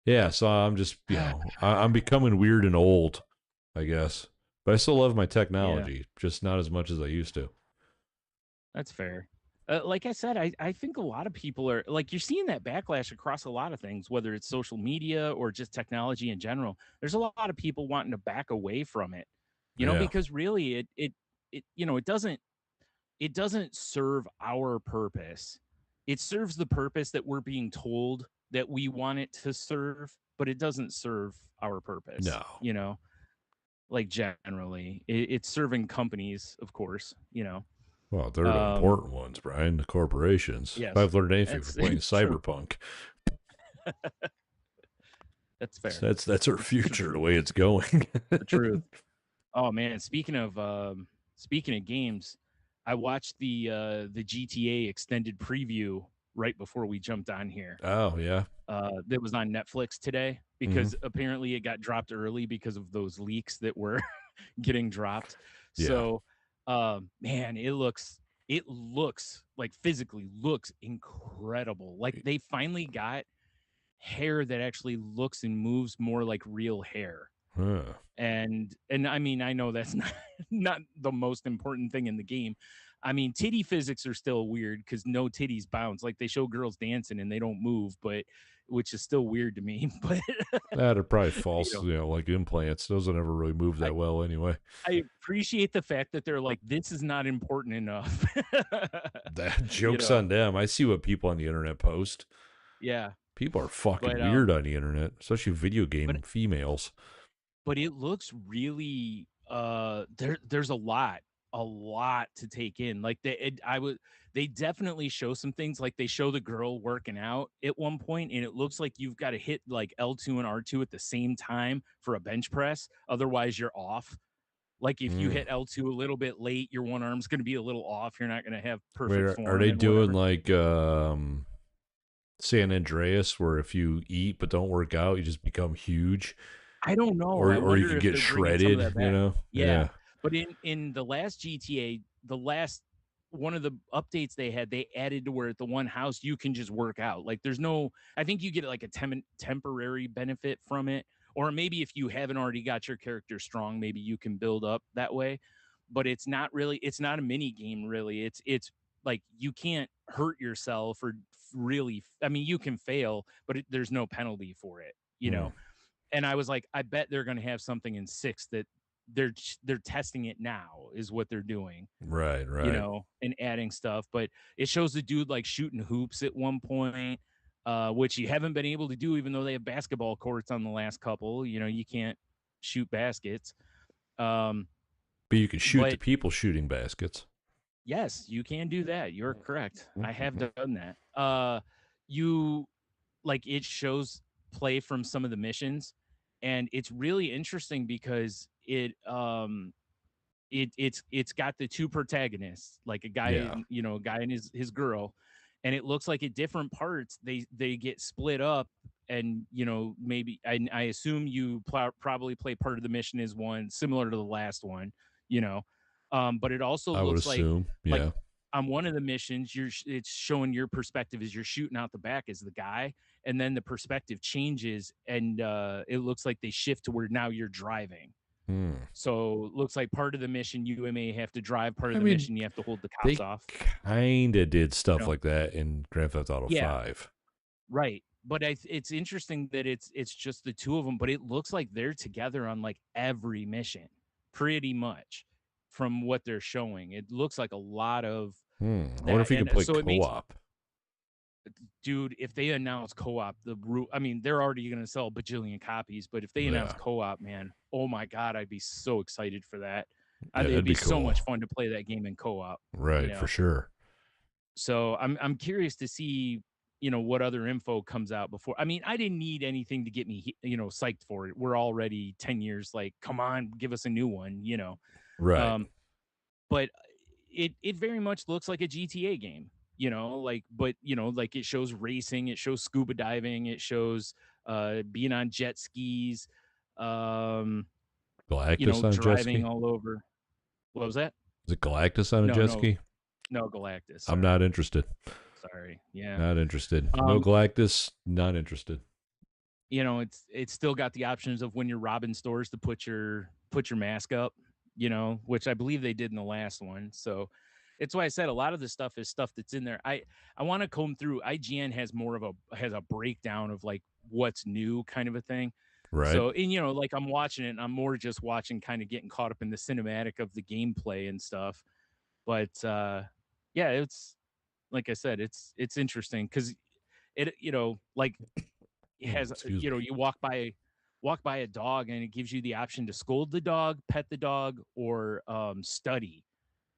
Yeah, so I'm just, I'm becoming weird and old, I guess. But I still love my Yeah, technology, just not as much as I used to. that's fair. Like I said, I think a lot of people are like, you're seeing that backlash across a lot of things, whether it's social media or just technology in general. There's a lot of people wanting to back away from it, Yeah. because really it doesn't serve our purpose. It serves the purpose that we're being told that we want it to serve, but it doesn't serve our purpose, No. like generally. It's serving companies, of course, Well, they're the Um, important ones, Brian, the corporations. If yes, I've learned anything from that's playing true. Cyberpunk, That's fair. that's our That's the future, the truth. way it's going. The truth. Oh man, speaking of games, I watched the GTA extended preview right before we jumped on here. Oh, yeah. That was on Netflix today Hmm. because apparently it got dropped early because of those leaks that were getting dropped. Yeah. So, man, it looks like physically looks incredible. Like they finally got hair that actually looks and moves more like real hair. Huh. And I mean, I know that's not the most important thing in the game. I mean, titty physics are still weird because no titties bounce. Like they show girls dancing and they don't move, but which is still weird to me. But That are probably you false, know, like implants. Those will never really move I, that well anyway. I appreciate the fact that they're like, this is not important enough. That you joke's know, on them. I see what people on the internet post. yeah. People are fucking But weird on the internet, especially video but game females. but it looks really there's a lot to take in. Like they definitely show some things. Like they show the girl working out at one point and it looks like you've got to hit like L2 and R2 at the same time for a bench press, otherwise you're off. Like if you Mm. hit L2 a little bit late, your one arm's going to be a little off, you're not going to have Wait, perfect are form they and doing whatever. like San Andreas, where if you eat but don't work out, you just become huge, I don't know. or you I wonder can if get they're bringing some of shredded? that back. Yeah, Yeah. but in the last GTA, the last one of the updates they had, they added to where at the one house you can just work out. Like there's no, I think you get like a temporary benefit from it, or maybe if you haven't already got your character strong, maybe you can build up that way. But it's not really, it's not a mini game really. It's like you can't hurt yourself or really. I mean, you can fail, but there's no penalty for it. Hmm. And I was like, I bet they're going to have something in 6 that they're testing it now is what they're doing, Right, right. and adding stuff. But it shows the dude like shooting hoops at one point, which you haven't been able to do, even though they have basketball courts on the last couple. You can't shoot baskets. Um, But you can shoot the but people shooting baskets. yes, you can do that. You're correct. I have Mhm. done that. You like it shows play from some of the missions, and it's really interesting because it's got the two protagonists, like a guy, Yeah, a guy and his girl, and it looks like at different parts they get split up, and maybe I assume you probably play part of the mission as one similar to the last one, you know, but it also I would looks assume. like Yeah. on one of the missions it's showing your perspective as you're shooting out the back as the guy, and then the perspective changes and it looks like they shift to where now you're driving. Hmm. So looks like part of the mission you may have to drive, part of I the mean, mission you have to hold the cops they off. kind of did You stuff know? like that in Grand Theft Auto Yeah, 5. right. But it's interesting that it's just the two of them, but it looks like they're together on like every mission. pretty much from what they're showing. It looks like a lot of I that. wonder if you can And play so it makes, co-op. dude, if they announce co-op, I mean, they're already going to sell a bajillion copies, but if they announce co-op, man, oh my God, I'd be so excited for that. Yeah, It'd be so cool. much fun to play that game in co-op. Right, for sure. So I'm curious to see, what other info comes out before. I mean, I didn't need anything to get me, psyched for it. We're already 10 years, like, come on, give us a new one, Right. But it very much looks like a GTA game, but like it shows racing, it shows scuba diving, it shows being on jet skis, Galactus on a jet ski? driving all over. What was that? Is it Galactus on a jet ski? No, Galactus. Sorry. I'm not interested. Sorry. Yeah. Not interested. No Galactus, not interested. It's still got the options of when you're robbing stores to put your mask up, which I believe they did in the last one. So it's why I said a lot of the stuff is stuff that's in there. I want to comb through. IGN has has a breakdown of like what's new kind of a thing. Right. So, and like I'm watching it and I'm more just watching, kind of getting caught up in the cinematic of the gameplay and stuff. But yeah, it's like I said, it's interesting because it, like it has, you walk by a dog and it gives you the option to scold the dog, pet the dog, or study,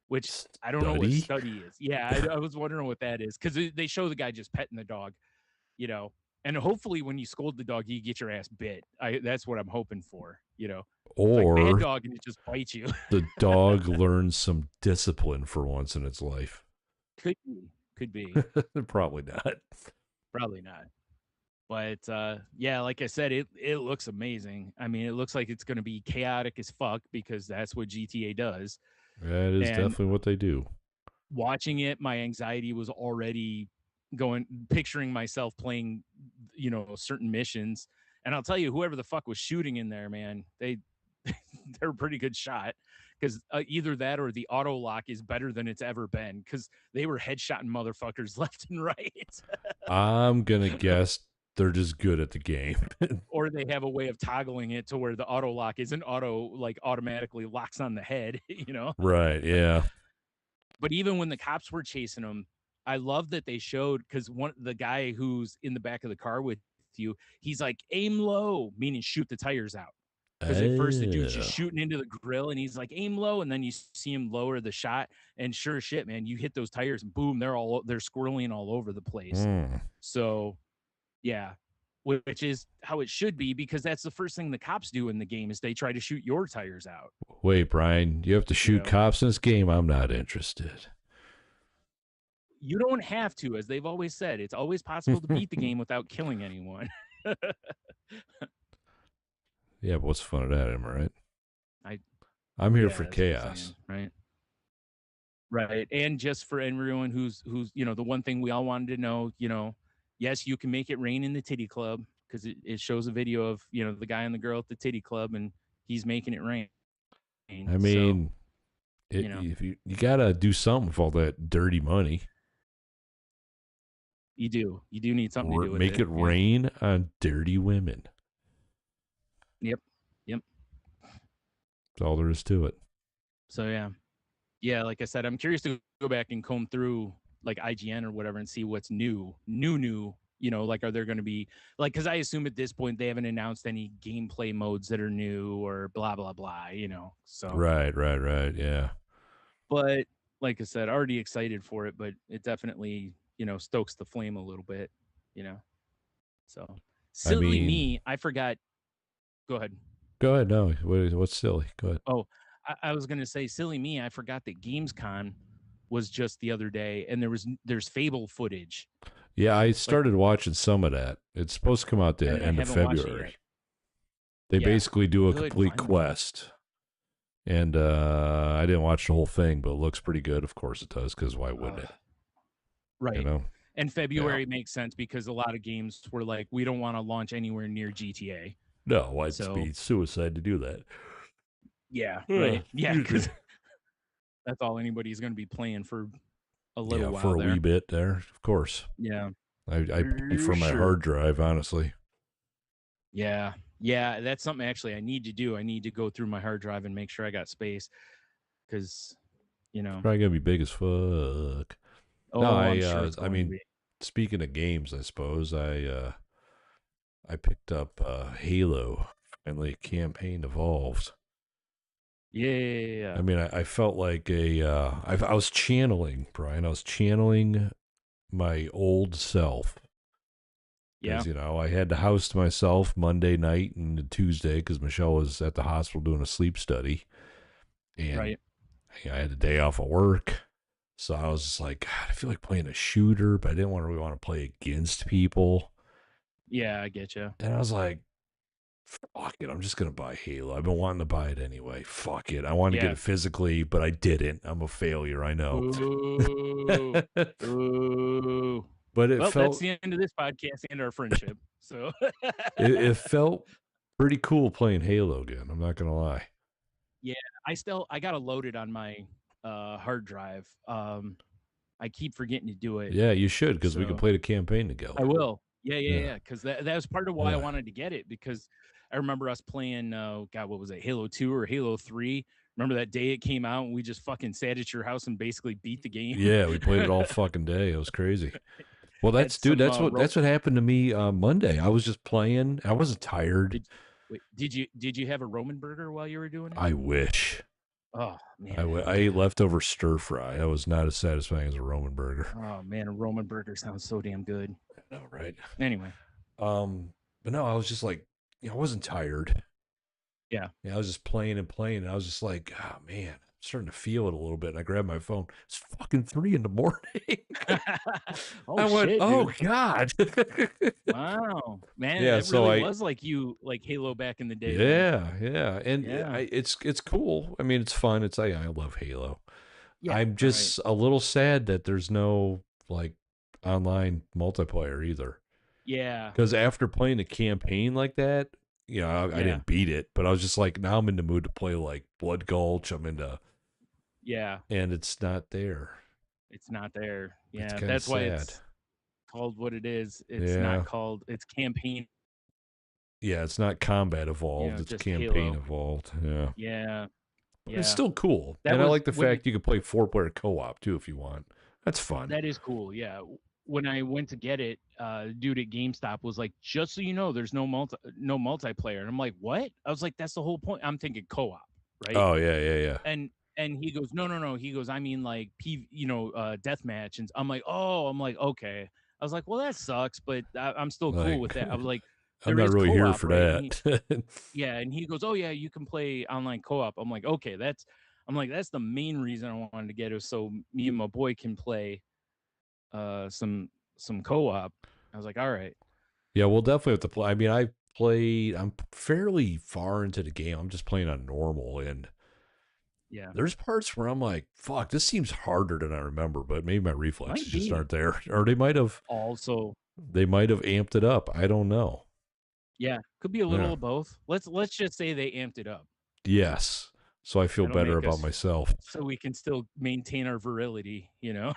which I don't know what study is. Yeah, I was wondering what that is because they show the guy just petting the dog, and hopefully when you scold the dog, you get your ass bit. That's what I'm hoping for, Or like bad dog and it just bites you. The dog learns some discipline for once in its life. Could be. Probably not. Probably not. But yeah, like I said, it looks amazing. I mean, it looks like it's going to be chaotic as fuck because that's what GTA does. That is definitely what they do. Watching it, my anxiety was already picturing myself playing, certain missions. And I'll tell you, whoever the fuck was shooting in there, man, they're a pretty good shot because either that or the auto lock is better than it's ever been because they were headshotting motherfuckers left and right. I'm going to guess they're just good at the game. Or they have a way of toggling it to where the auto lock isn't automatically locks on the head, Right, yeah. But even when the cops were chasing them, I love that they showed, because the guy who's in the back of the car with you, he's like, aim low, meaning shoot the tires out. Because at first the dude's just shooting into the grill and he's like, aim low, and then you see him lower the shot, and sure shit, man, you hit those tires and boom, they're squirreling all over the place. So yeah, which is how it should be, because that's the first thing the cops do in the game is they try to shoot your tires out. Wait, Brian, you have to shoot cops in this game? I'm not interested. You don't have to, as they've always said. It's always possible to beat the game without killing anyone. Yeah, but what's the fun of that, am I right? I'm here for chaos. Saying, right. And just for everyone who's the one thing we all wanted to know, yes, you can make it rain in the titty club, because it shows a video of, the guy and the girl at the titty club, and he's making it rain. I mean, so, you gotta do something with all that dirty money. You do need something to do with it. Make it rain on dirty women. Yep. That's all there is to it. So yeah, like I said, I'm curious to go back and comb through like IGN or whatever and see what's new. Like, are there going to be, like, because I assume at this point they haven't announced any gameplay modes that are new or blah blah blah. So right, yeah. But like I said, already excited for it, but it definitely stokes the flame a little bit. So silly me, I forgot. Go ahead. No, what's silly? Go ahead. Oh, I was gonna say, silly me, I forgot that Gamescom was just the other day, and there's Fable footage. Yeah, I started watching some of that. It's supposed to come out the end of February. They basically do a complete quest. And I didn't watch the whole thing, but it looks pretty good. Of course it does, because why wouldn't it? Right. And February makes sense because a lot of games were like, we don't want to launch anywhere near GTA. No, why it'd be suicide to do that. Yeah, right. Yeah, because that's all anybody's going to be playing for a little while. For a wee bit there, of course. Yeah. I pay for my hard drive, honestly. Yeah. Yeah, that's something actually I need to do. I need to go through my hard drive and make sure I got space because, It's probably gonna be big as fuck. No, oh, I'm sure it's I going to mean, be. speaking of games, I suppose I picked up Halo. Finally, campaign evolved. Yeah. I mean, I felt like I was channeling, Brian. I was channeling my old self. Yeah. Because, I had the house to myself Monday night and Tuesday because Michelle was at the hospital doing a sleep study. And Right. I had a day off of work. So I was just like, God, I feel like playing a shooter, but I didn't really want to play against people. Yeah, I get you. And I was like, fuck it. I'm just going to buy Halo. I've been wanting to buy it anyway. Fuck it. I wanted to get Yeah. it physically, but I didn't. I'm a failure. I know. Ooh. Ooh. But it Well, that's felt the end of this podcast and our friendship. So it felt pretty cool playing Halo again. I'm not going to lie. yeah, I got to load it on my hard drive. I keep forgetting to do it. Yeah, you should because we could So play the campaign I together. will. Yeah, Yeah. because that was part of why I Yeah. wanted to get it because I remember us playing God, what was it, Halo 2 or Halo 3? Remember that day it came out and we just fucking sat at your house and basically beat the game? Yeah, we played it all fucking day. It was crazy. Well, Had some that's what happened to me Monday. I was just playing. I wasn't tired. did you have a Roman burger while you were doing it? I wish. Oh man, I ate leftover stir fry. That was not as satisfying as a Roman burger. oh man, a Roman burger sounds so damn good. I know, right? Anyway, But no, I was just like, I wasn't tired. yeah. Yeah, I was just playing and playing. And I was just like, oh man, I'm starting to feel it a little bit. And I grabbed my phone. It's fucking 3 a.m. Oh I went, shit, oh dude. God. Wow, man, Yeah, it so really was like you like Halo back in the day then. yeah, and Yeah. it's cool. I mean, it's fun. I love Halo. Yeah, I'm right. just a little sad that there's no like online multiplayer either. Yeah. Because after playing a campaign like that, I Yeah. didn't beat it, but I was just like, now I'm in the mood to play like Blood Gulch. Yeah. And it's not there. It's not there. It's Yeah, kind of that's why sad. it's called what it is. It's not Yeah. called it's campaign, Yeah, it's not combat evolved. It's just campaign Halo. evolved. Yeah. Yeah. But it's Yeah. still cool. That And I was like the when fact you can play 4-player co-op too if you want. That's fun. that is cool. Yeah. When I went to get it, dude at GameStop was like, just so you know, there's no multiplayer. And I'm like, what? I was like, that's the whole point. I'm thinking co-op, right? Oh, yeah. And he goes, no. He goes, I mean like deathmatch. And I'm like, okay. I was like, well, that sucks, but I'm still cool with Like, that. I was like, I'm there not is really here co-op, for right? that. And he goes, oh yeah, you can play online co-op. I'm like, okay, that's the main reason I wanted to get it, so me and my boy can play some co-op. I was like, all right. Yeah, we'll definitely have to play. I mean, I'm fairly far into the game. I'm just playing on normal, and Yeah. there's parts where I'm like, fuck, this seems harder than I remember, but maybe my reflexes Might just be. aren't there. Or they might have amped it up. I don't know. Yeah, could be a little Yeah. of both. Let's just say they amped it up. Yes. So I feel That'll better make about us myself. so we can still maintain our virility, Yeah,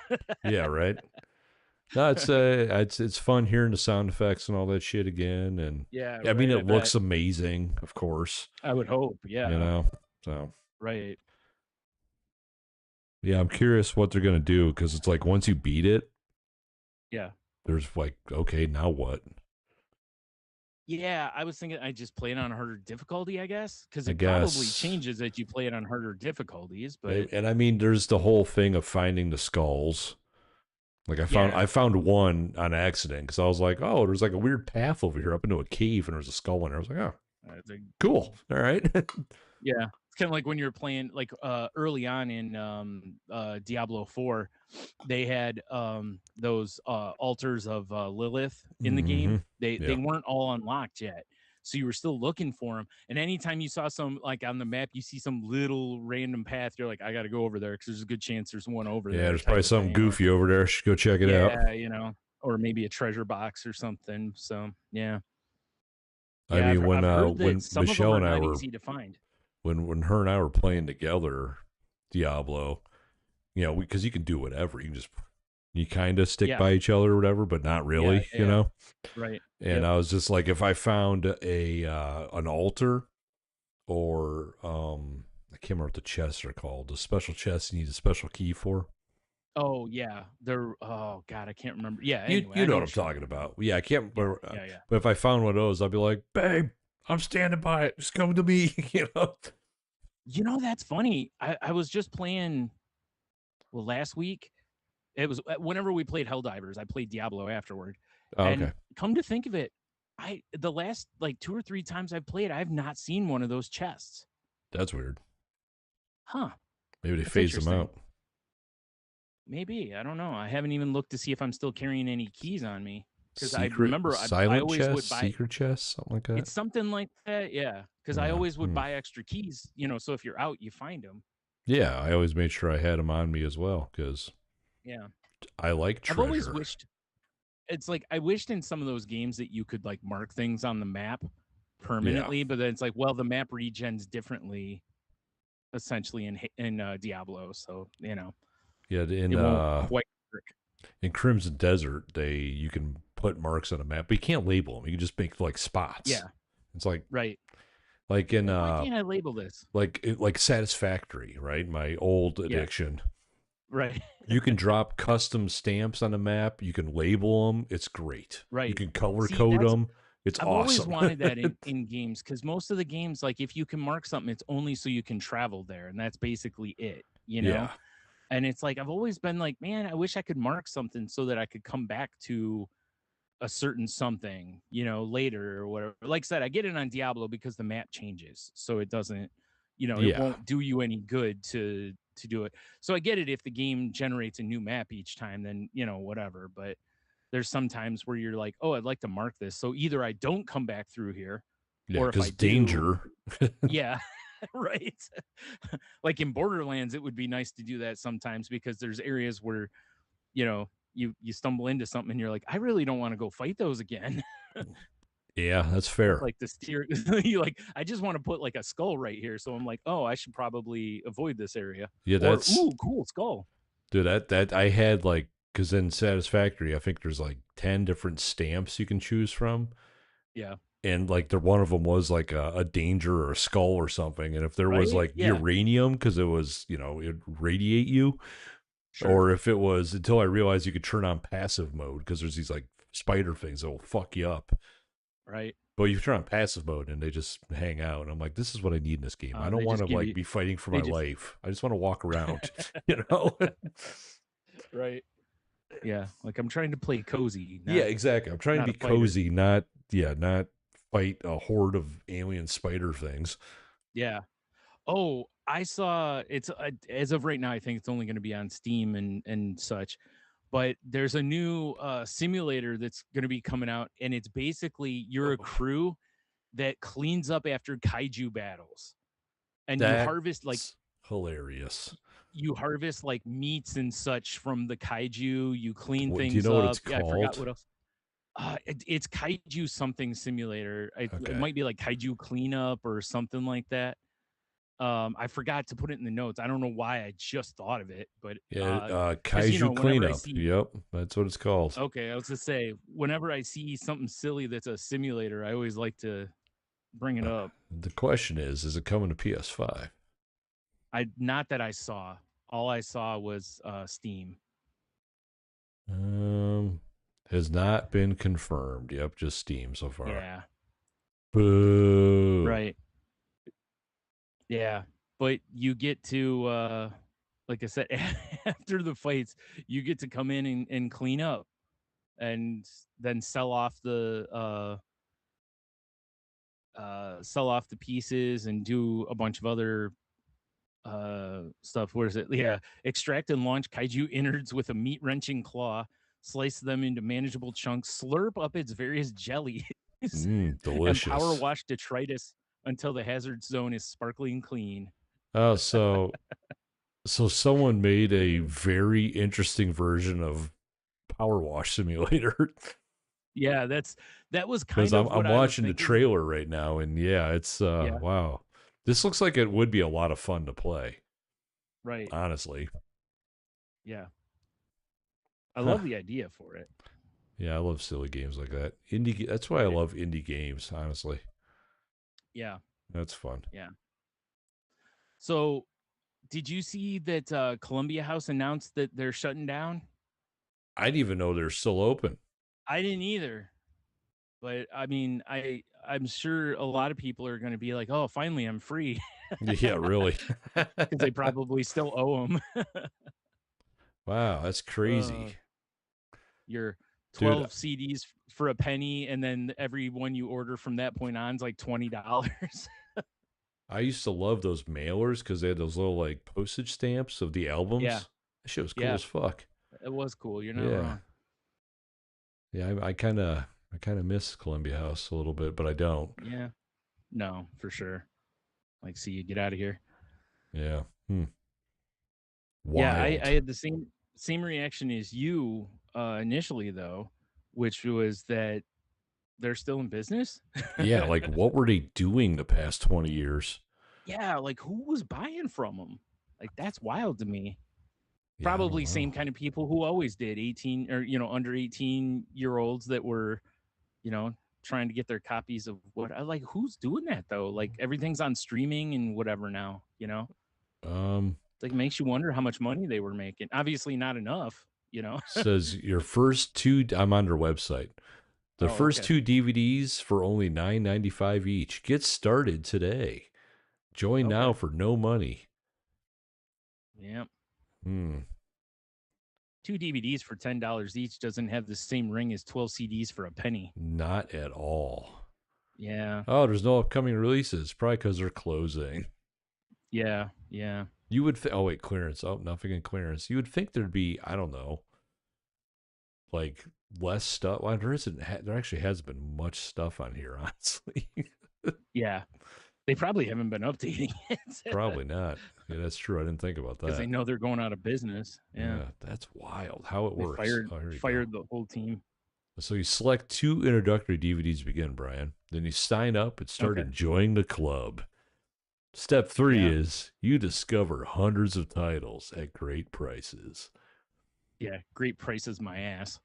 right. No, it's fun hearing the sound effects and all that shit again, and Yeah, I mean right, I it bet. looks amazing, of course. I would hope, yeah. So Right. yeah, I'm curious what they're gonna do because it's like once you beat it, Yeah. there's like, okay, now what? Yeah, I was thinking I just play it on harder difficulty, I guess, because I it probably guess, changes that you play it on harder difficulties, but and I mean, there's the whole thing of finding the skulls. Like yeah, I found one on accident because I was like, oh, there's like a weird path over here up into a cave, and there's a skull in there. I was like, oh, like, cool, all right. yeah. It's kind of like when you're playing like early on in Diablo 4, they had those altars of Lilith in the Mm-hmm. game. They Yeah. weren't all unlocked yet. So you were still looking for them. And anytime you saw some like on the map, you see some little random path, you're like, I got to go over there because there's a good chance there's one over there. Yeah, there's probably something goofy over there. Should go check it out. Yeah, or maybe a treasure box or something. So yeah. I Yeah, mean, I've heard that when some of them Michelle are and I not were easy to find. when her and I were playing together, Diablo, because you can do whatever. You can just You kind of stick by each other or whatever, but not really, you know? Right. And I was just like, if I found an altar or I can't remember what the chests are called. The special chests you need a special key for. Oh yeah, oh god, I can't remember. Yeah, anyway, you I know know what I'm talking about. Yeah, I can't remember. Yeah. But if I found one of those, I'd be like, babe, I'm standing by it. Just come to me, you know. You know, that's funny. I was just playing. Well, last week it was whenever we played Helldivers. I played Diablo afterward, and come to think of it, the last like 2 or 3 times I've played, I've not seen one of those chests. That's weird. Huh? Maybe they phased them out. Maybe, I don't know. I haven't even looked to see if I'm still carrying any keys on me because I Secret remember silent I always chest, would buy secret chest, something like that. It's something like that, yeah. Because I always would buy extra keys, you know. So if you're out, you find them. Yeah, I always made sure I had them on me as well because I like treasure. I've always wished. It's like I wished in some of those games that you could like mark things on the map permanently, but then it's like, well, the map regens differently, essentially in Diablo. So you know. Yeah, it won't quite work. In Crimson Desert, you can put marks on a map, but you can't label them. You can just make like spots. Yeah, it's like right. Like in why can't I label this? Like Satisfactory, right? My old addiction. Right. You can drop custom stamps on a map. You can label them. It's great. Right. You can color code them. It's I've awesome. always wanted that in games because most of the games, like if you can mark something, it's only so you can travel there, and that's basically it. You know. Yeah. And it's like I've always been like, man, I wish I could mark something so that I could come back to a certain something, you know, later or whatever. Like I said, I get it on Diablo because the map changes, so it doesn't, you know, it won't do you any good to do it. So I get it if the game generates a new map each time, then you know whatever. But there's some times where you're like, oh, I'd like to mark this, so either I don't come back through here, or if I danger. Yeah. Right. Like in Borderlands, it would be nice to do that sometimes because there's areas where, you know, you stumble into something and you're like, I really don't want to go fight those again. Yeah, that's fair. Like the steer, you like, I just want to put like a skull right here. So I'm like, oh, I should probably avoid this area. Yeah, that's ooh, cool skull. Dude, that I had like, because in Satisfactory, I think there's like 10 different stamps you can choose from. Yeah. And like one of them was like a danger or a skull or something. And if there was like uranium, because it was, you know, it'd radiate you. Sure. Or if it was, until I realized you could turn on passive mode because there's these like spider things that will fuck you up. Right. But you turn on passive mode and they just hang out. And I'm like, this is what I need in this game. I don't want to like be fighting for my life. I just want to walk around, you know? Right. Yeah. Like I'm trying to play cozy. Yeah, exactly. I'm trying to be cozy, not fight a horde of alien spider things. Yeah. Oh, I saw it's as of right now. I think it's only going to be on Steam and such. But there's a new simulator that's going to be coming out, and it's basically you're a crew that cleans up after kaiju battles, and you harvest like hilarious. You harvest like meats and such from the kaiju. You clean things. Do you know up. What it's called? I forgot what else. It's kaiju something simulator. It might be like kaiju cleanup or something like that. I forgot to put it in the notes. I don't know why I just thought of it, but kaiju you know, cleanup. Yep, that's what it's called. Okay, I was to say, whenever I see something silly that's a simulator, I always like to bring it up. The question is it coming to PS5? Not that I saw. All I saw was Steam. Has not been confirmed. Yep, just Steam so far. Yeah. Boo. Right. Yeah, but you get to, like I said, after the fights, you get to come in and clean up, and then sell off the pieces and do a bunch of other stuff. Where is it? Yeah, extract and launch kaiju innards with a meat-wrenching claw. Slice them into manageable chunks. Slurp up its various jellies. Delicious. And power wash detritus until the hazard zone is sparkling clean. Oh, so someone made a very interesting version of Power Wash Simulator. Yeah, that was kind of. I'm watching the trailer right now, and yeah, it's wow. This looks like it would be a lot of fun to play. Right. Honestly. Yeah. I love the idea for it. Yeah, I love silly games like that. That's why I love indie games, honestly. Yeah. That's fun. Yeah. So, did you see that Columbia House announced that they're shutting down? I didn't even know they're still open. I didn't either. But I mean, I'm sure a lot of people are going to be like, "Oh, finally I'm free." Yeah, really. Cuz they probably still owe them. Wow, that's crazy. Your Dude, 12 CDs for a penny, and then every one you order from that point on is like $20. I used to love those mailers because they had those little like postage stamps of the Yeah. albums. That shit was cool Yeah. as fuck. It was cool. You're not Yeah. wrong. Yeah, I kind of miss Columbia House a little bit, but I don't. Yeah. No, for sure. Like, see you get out of here. Yeah. Yeah, I Wild. had the same reaction as you initially, though, which was that they're still in business. Yeah, like what were they doing the past 20 years? Yeah, like who was buying from them? Like that's wild to me. Yeah, I don't Probably know. same kind of people who always did, 18 or under 18-year-olds that were, trying to get their copies of what I like. Who's doing that though? Like everything's on streaming and whatever now. Like it makes you wonder how much money they were making. Obviously not enough. Says your first two, I'm on their website. The Oh, first okay. two DVDs for only $9.95 each. Get started today. Join now Okay. for no money. Yeah. Hmm. 2 DVDs for $10 each doesn't have the same ring as 12 CDs for a penny. Not at all. Yeah. Oh, there's no upcoming releases. Probably because they're closing. Yeah. You would oh wait, clearance. Oh, nothing in clearance. You would think there'd be, I don't know, like less stuff. Well, there isn't. There actually hasn't been much stuff on here, honestly. Yeah. They probably haven't been updating it. Probably not. Yeah, that's true. I didn't think about Because they that. know they're going out of business. Yeah. That's wild. How it They works. fired Oh, here you go. fired the whole team. So you select 2 introductory DVDs to begin, Brian. Then you sign up and start Okay. enjoying the club. Step 3 Yeah. is you discover hundreds of titles at great prices. Yeah. Great prices, my ass.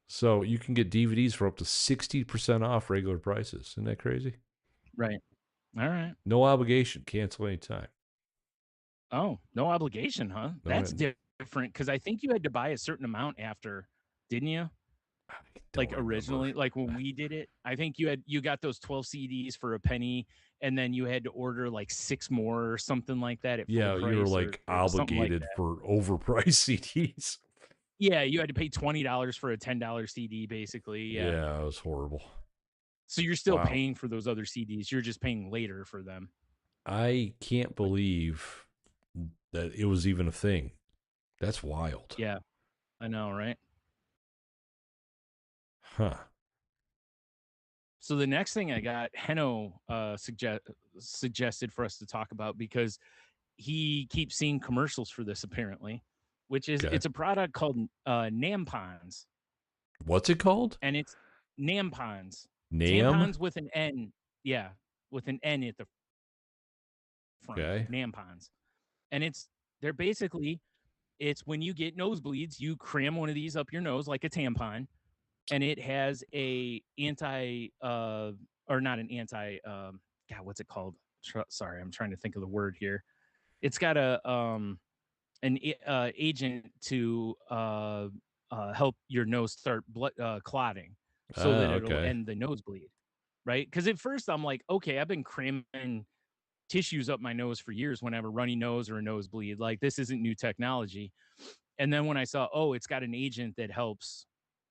So you can get DVDs for up to 60% off regular prices. Isn't that crazy? Right. All right. No obligation. Cancel anytime. Oh, no obligation, huh? No, That's different because I think you had to buy a certain amount after, didn't you? Like originally, remember. like when we did it, I think you got those 12 CDs for a penny, and then you had to order like 6 more or something like that at full price. You were like or something like obligated that. for overpriced CDs. Yeah, you had to pay $20 for a $10 CD, basically. Yeah, it was horrible. So you're still paying for those other CDs. You're just paying later for them. I can't believe that it was even a thing. That's wild. Yeah, I know, right? Huh. So the next thing I got, Heno suggested for us to talk about because he keeps seeing commercials for this apparently, which is it's a product called Nampons. What's it called? And it's Nampons. Nam? Tampons with an N. Yeah, with an N at the front. Okay. Nampons. And they're basically, it's when you get nosebleeds, you cram one of these up your nose like a tampon, and it has a or not an anti, God, what's it called? Sorry, I'm trying to think of the word here. It's got an agent to help your nose start clotting, so that it'll end the nosebleed, right? Because at first I'm like, okay, I've been cramming tissues up my nose for years when I have a runny nose or a nosebleed. Like this isn't new technology. And then when I saw, it's got an agent that helps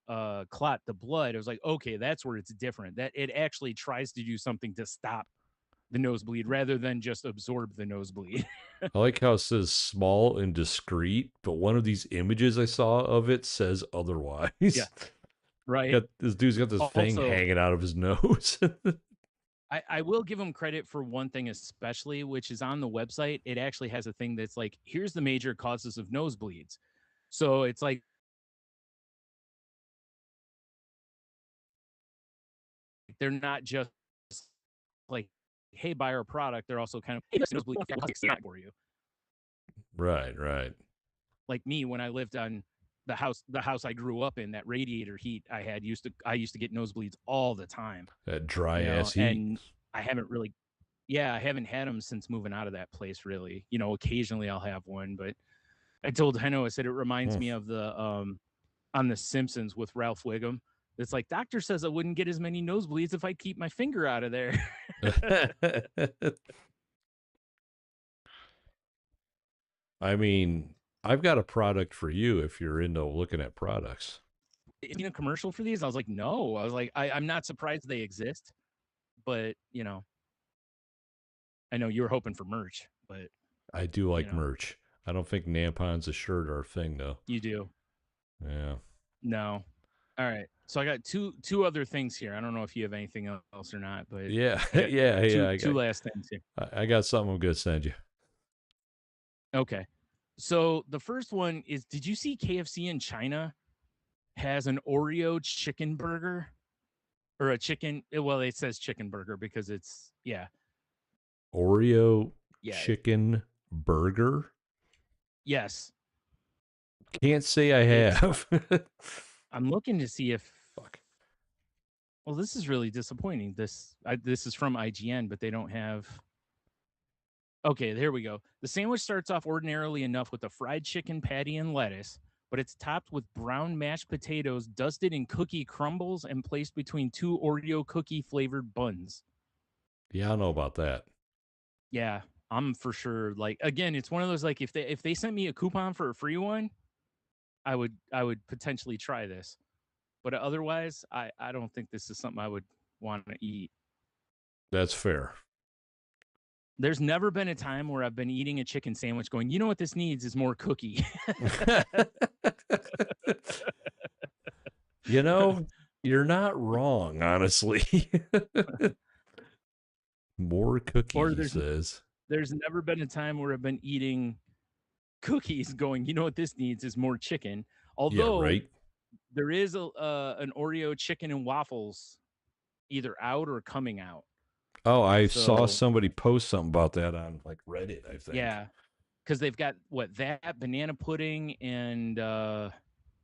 clot the blood, I was like, okay, that's where it's different. That it actually tries to do something to stop the nosebleed rather than just absorb the nosebleed. I like how it says small and discreet, but one of these images I saw of it says otherwise. Yeah. Right. This dude's got this thing hanging out of his nose. I will give him credit for one thing, especially, which is on the website. It actually has a thing that's like, here's the major causes of nosebleeds. So it's like, they're not just like, hey, buy our product. They're also kind of, hey, this nosebleed for you. Right. Like me, when I lived on the house I grew up in, that radiator heat I used to get nosebleeds all the time. That dry ass heat. And I haven't really, I haven't had them since moving out of that place. Really, occasionally I'll have one, but I told Heno, I said it reminds me of the on The Simpsons with Ralph Wiggum. It's like, doctor says I wouldn't get as many nosebleeds if I keep my finger out of there. I mean, I've got a product for you if you're into looking at products. A commercial for these? I was like, no. I was like, I'm not surprised they exist, but I know you were hoping for merch, but I do like merch. I don't think Nampon's a shirt or a thing though. You do? Yeah. No. All right. So I got two other things here. I don't know if you have anything else or not, but yeah, two last things here. I got something I'm gonna send you. Okay. So the first one is, did you see KFC in China has an Oreo chicken burger? Or a chicken, well, it says chicken burger because it's, Oreo chicken burger? Yes. Can't say I have. I'm looking to see if, well, this is really disappointing. This is from IGN, but they don't have. Okay, there we go. The sandwich starts off ordinarily enough with a fried chicken patty and lettuce, but it's topped with brown mashed potatoes dusted in cookie crumbles and placed between two Oreo cookie flavored buns. Yeah, I know about that. Yeah, I'm for sure. Like, again, it's one of those, like, if they sent me a coupon for a free one, I would potentially try this. But otherwise, I don't think this is something I would want to eat. That's fair. There's never been a time where I've been eating a chicken sandwich going, you know what this needs is more cookie. You're not wrong, honestly. More cookies, there's never been a time where I've been eating cookies going, you know what this needs is more chicken. Although there is an Oreo chicken and waffles either out or coming out. Oh, I saw somebody post something about that on like Reddit, I think. Yeah, because they've got that banana pudding and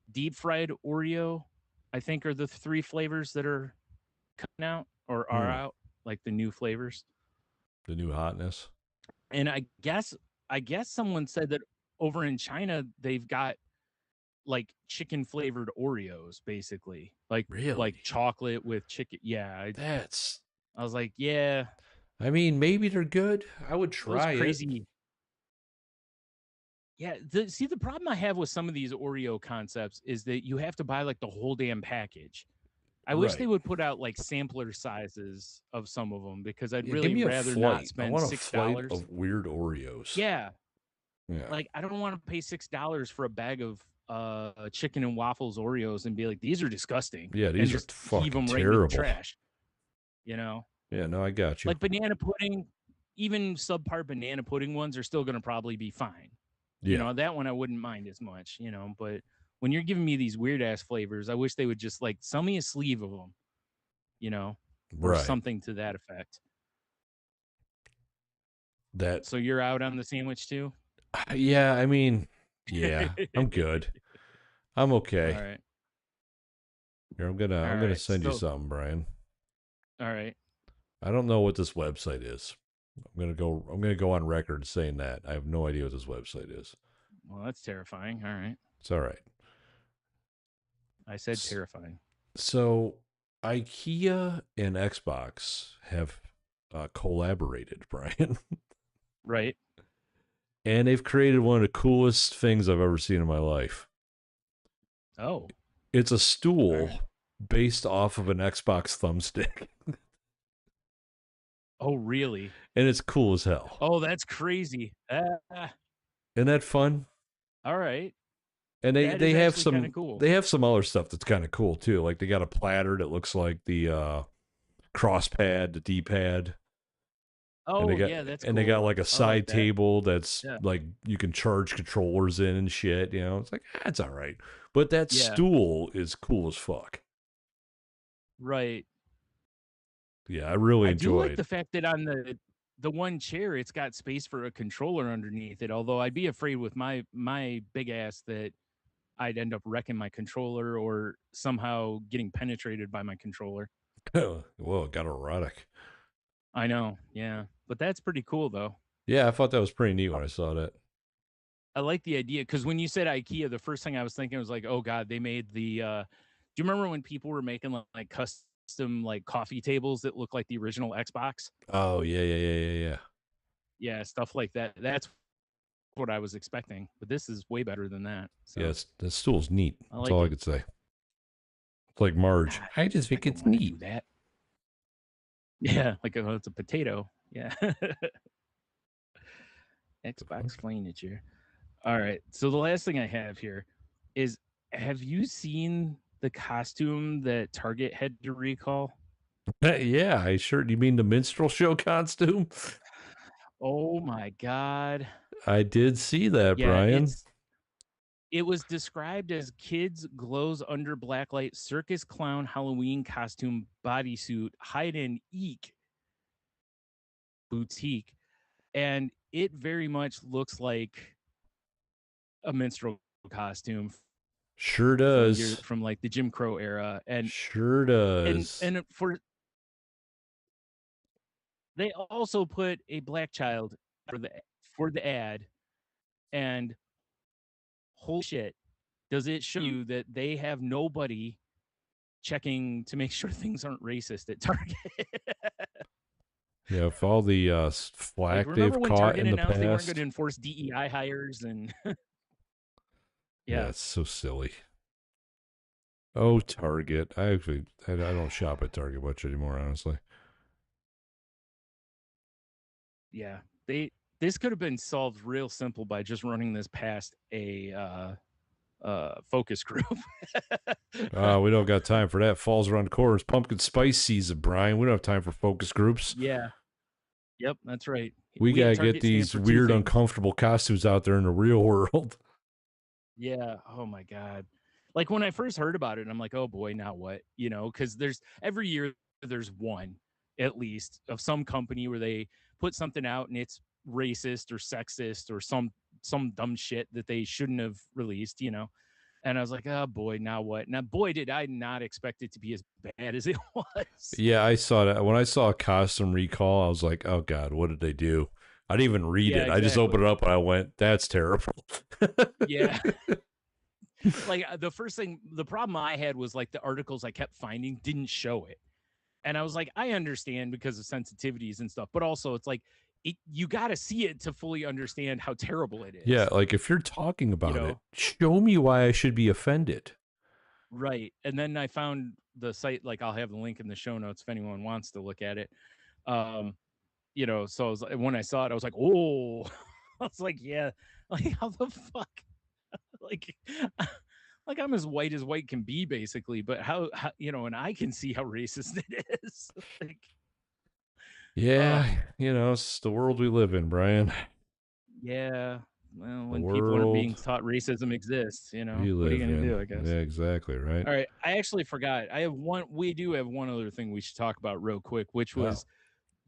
deep fried Oreo, I think, are the three flavors that are coming out or are out, like the new flavors. The new hotness. And I guess someone said that over in China they've got like chicken flavored Oreos, basically, like like chocolate with chicken. Yeah, I was like, yeah. I mean, maybe they're good. I would try it. Yeah. See, the problem I have with some of these Oreo concepts is that you have to buy like the whole damn package. I wish they would put out like sampler sizes of some of them, because I'd really rather not spend $6 of weird Oreos. Yeah. Like, I don't want to pay $6 for a bag of chicken and waffles Oreos and be like, these are disgusting. Yeah, these are fucking terrible. Right in the trash. Yeah, no, I got you. Like banana pudding, even subpar banana pudding ones are still going to probably be fine. Yeah. That one I wouldn't mind as much, but when you're giving me these weird ass flavors, I wish they would just like sell me a sleeve of them, or something to that effect. So you're out on the sandwich too? Yeah, I mean, yeah, I'm good. I'm okay. All right. Here, I'm gonna send you something, Brian. All right. I don't know what this website is. I'm gonna go on record saying that I have no idea what this website is. Well, that's terrifying. All right. It's all right. I said terrifying. So, IKEA and Xbox have collaborated, Brian. Right. And they've created one of the coolest things I've ever seen in my life. Oh. It's a stool based off of an Xbox thumbstick. Oh, really? And it's cool as hell. Oh, that's crazy. Isn't that fun? All right. And they have some they have some other stuff that's kind of cool too. Like they got a platter that looks like the cross pad, the D-pad. Oh, that's cool. And they got like a side table that's like you can charge controllers in and shit. It's like, that's all right. But that stool is cool as fuck. Right. Yeah, I really enjoyed. I do like the fact that on the one chair, it's got space for a controller underneath it. Although I'd be afraid with my big ass that I'd end up wrecking my controller or somehow getting penetrated by my controller. Whoa, it got erotic. I know, yeah. But that's pretty cool, though. Yeah, I thought that was pretty neat when I saw that. I like the idea because when you said IKEA, the first thing I was thinking was like, oh God, they made the. Do you remember when people were making like custom like coffee tables that look like the original Xbox? Oh yeah. Yeah, stuff like that. That's what I was expecting, but this is way better than that. So yes, that stool's neat. That's like all it. I could say. It's like Marge. I just think it's neat. Do that. Yeah, like it's a potato. Yeah. Xbox furniture. All right. So the last thing I have here is, have you seen the costume that Target had to recall? Yeah, I sure. You mean the minstrel show costume? Oh my God. I did see that, Yeah, Brian. it was described as kids glows under blacklight circus clown Halloween costume bodysuit hide and eek boutique, and it very much looks like a minstrel costume Sure does. from like the Jim Crow era, and Sure does. and for they also put a black child for the ad, and holy shit, does it show you that they have nobody checking to make sure things aren't racist at Target? Yeah, if all the flack like, they've remember when caught Target in the announced they weren't going past. to enforce DEI hires and Yeah, it's so silly. Oh, Target. I don't shop at Target much anymore, honestly. yeah, this could have been solved real simple by just running this past a focus group. We don't got time for that. Falls around the corner. It's pumpkin spice season, Brian. We don't have time for focus groups. Yeah. Yep, that's right. We gotta get Target stand these for two weird, things. uncomfortable costumes out there in the real world. Yeah. Oh my God. Like when I first heard about it, I'm like, oh boy, now what? You know, because there's every year there's one at least of some company where they put something out and it's racist or sexist or some dumb shit that they shouldn't have released, you know. And I was like, oh boy, now what? Now, boy, did I not expect it to be as bad as it was. Yeah, I saw that. When I saw a costume recall, I was like, oh God, what did they do? I didn't even read Yeah, it. I just opened it up and I went, that's terrible. Yeah. Like the problem I had was like the articles I kept finding didn't show it. And I was like, I understand because of sensitivities and stuff, but also it's like, you got to see it to fully understand how terrible it is. Yeah, like if you're talking about it, show me why I should be offended. Right. And then I found the site, like I'll have the link in the show notes if anyone wants to look at it. You know, so I was, when I saw it, I was like, oh, I was like, yeah, like how the fuck, like, like I'm as white can be, basically. But how you know, and I can see how racist it is. Like, yeah, you know, it's the world we live in, Brian. Yeah, well, when people aren't being taught racism exists, you know, what are you gonna do? I guess. Yeah, exactly right. All right, I actually forgot. We do have one other thing we should talk about real quick, which was.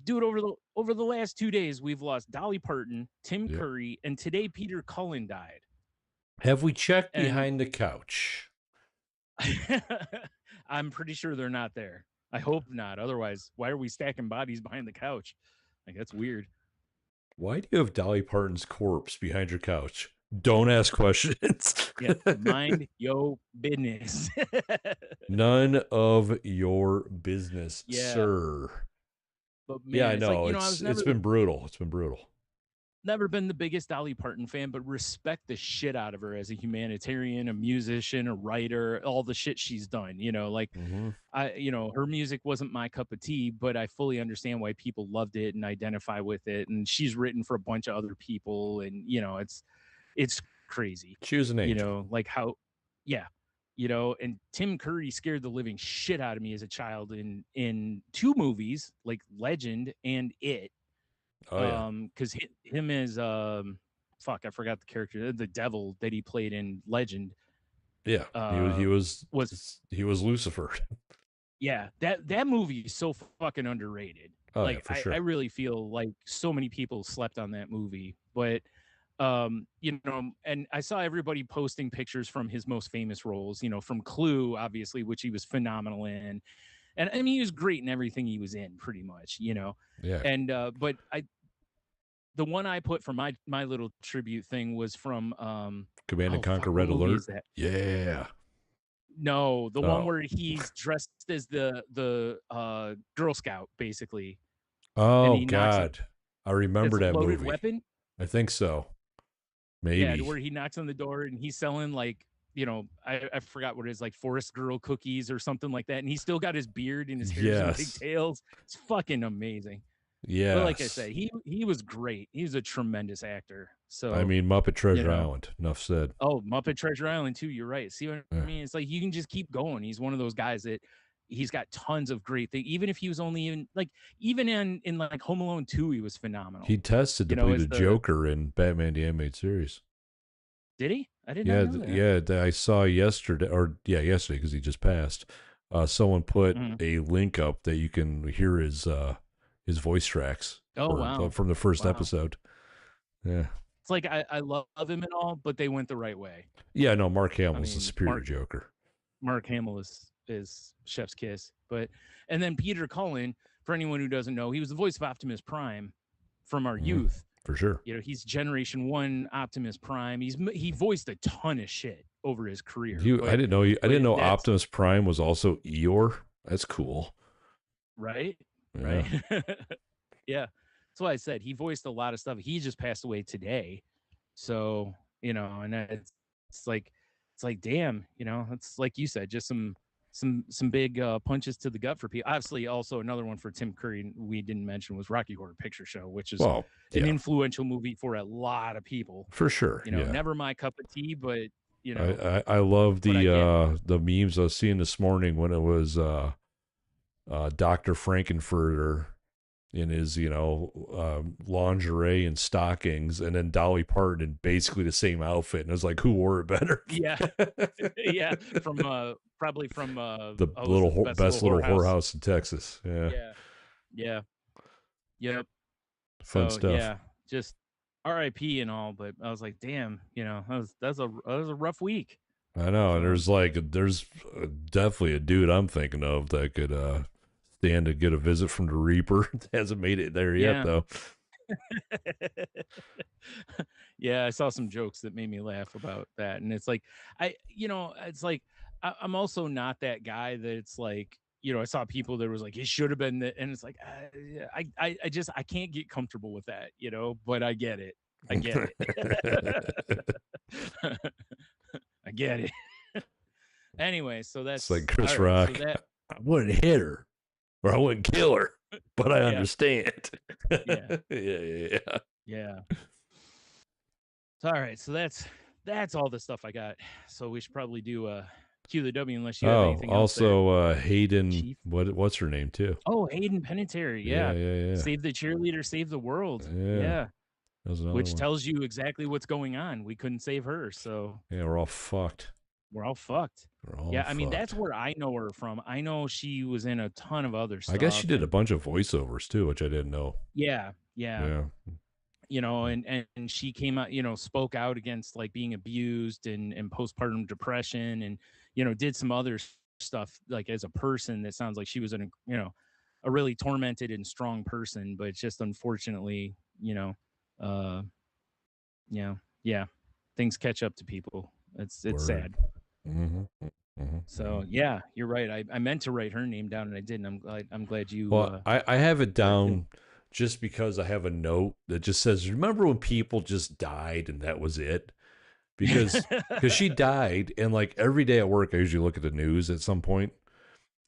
Dude, over the last 2 days, we've lost Dolly Parton, Tim Curry, and today Peter Cullen died. Have we checked behind the couch? I'm pretty sure they're not there. I hope not. Otherwise, why are we stacking bodies behind the couch? Like, that's weird. Why do you have Dolly Parton's corpse behind your couch? Don't ask questions. Yeah, mind your business. None of your business, sir. But man, yeah, I know. Like, it's been brutal. It's been brutal. Never been the biggest Dolly Parton fan, but respect the shit out of her as a humanitarian, a musician, a writer, all the shit she's done. You know, like her music wasn't my cup of tea, but I fully understand why people loved it and identify with it. And she's written for a bunch of other people, and you know, it's crazy. She was an angel. You know, like how, yeah. You know, and Tim Curry scared the living shit out of me as a child in 2 movies, like Legend and It. Oh yeah. Because him as fuck, I forgot the character, the devil that he played in Legend. Yeah, he was Lucifer. Yeah, that movie is so fucking underrated. Oh like, yeah, for sure. I really feel like so many people slept on that movie, but you know, and I saw everybody posting pictures from his most famous roles, you know, from Clue, obviously, which he was phenomenal in. And I mean, he was great in everything he was in, pretty much, you know. Yeah. And but the one I put for my little tribute thing was from Command and Conquer what Red movie Alert. is that? Yeah. No, the one where he's dressed as the Girl Scout, basically. And Oh he knocks on, God, I remember it's a that loaded movie. weapon. I think so. Yeah, Maybe. where he knocks on the door and he's selling like, you know, I forgot what it is, like Forest Girl cookies or something like that. And he's still got his beard and his hair's in Yes. pigtails. It's fucking amazing. Yes. But like I said, he was great. He was a tremendous actor. So I mean, Muppet Treasure Island. Enough said. Oh, Muppet Treasure Island too. You're right. See what I mean? It's like you can just keep going. He's one of those guys that he's got tons of great things. Even if he was only even in like Home Alone 2, he was phenomenal. He tested to be the Joker in Batman the Animated Series. Did he? I did not know that. Yeah, I saw yesterday, yesterday because he just passed. Someone put a link up that you can hear his voice tracks. From the first episode. Yeah. It's like I love him and all, but they went the right way. Yeah, no, Mark Hamill's the superior Joker. Mark Hamill is chef's kiss. And then Peter Cullen, for anyone who doesn't know, he was the voice of Optimus Prime from our youth. For sure. You know, he's Generation 1 Optimus Prime. He voiced a ton of shit over his career. I didn't know Optimus Prime was also Eeyore. That's cool. Right? Yeah. Right. Yeah. That's why I said he voiced a lot of stuff. He just passed away today. So, you know, and it's like damn, you know, it's like you said, just some big punches to the gut for people. Obviously, also another one for Tim Curry we didn't mention was Rocky Horror Picture Show, which is an influential movie for a lot of people. For sure. You know, never my cup of tea, but you know, I love the memes I was seeing this morning when it was Dr. Frankenfurter in his, lingerie and stockings, and then Dolly Parton in basically the same outfit. And it was like, who wore it better? Yeah. Yeah. Probably from the best little whorehouse in Texas. Yeah. Yeah. Yep. Fun stuff. Yeah. Just R.I.P. and all, but I was like, damn, you know, that was a rough week. I know. And there's definitely a dude I'm thinking of that could stand to get a visit from the Reaper. Hasn't made it there yet, though. Yeah, I saw some jokes that made me laugh about that, and it's like I'm also not that guy that it's like, you know, I saw people that was like, it should have been that, and it's like I can't get comfortable with that, you know, but I get it. I get it. Anyway, so that's it's like Chris Rock. I wouldn't hit her or I wouldn't kill her, but I understand. Yeah. So, all right. So that's all the stuff I got. So we should probably do Cue the W unless you have anything else. Also, Hayden, what's her name too? Oh, Hayden Panettiere. Yeah. Save the cheerleader, save the world. Yeah. Which tells you exactly what's going on. We couldn't save her, so yeah, we're all fucked. I mean, that's where I know her from. I know she was in a ton of other stuff. I guess she did a bunch of voiceovers too, which I didn't know. Yeah. You know, and she came out, you know, spoke out against like being abused and postpartum depression, and you know, did some other stuff like as a person that sounds like she was a really tormented and strong person, but just unfortunately, you know, things catch up to people. It's sad. So yeah, you're right. I meant to write her name down and I didn't. I'm glad you. Well, I have it down just because I have a note that just says, "Remember when people just died and that was it?" Because she died, and like every day at work, I usually look at the news at some point,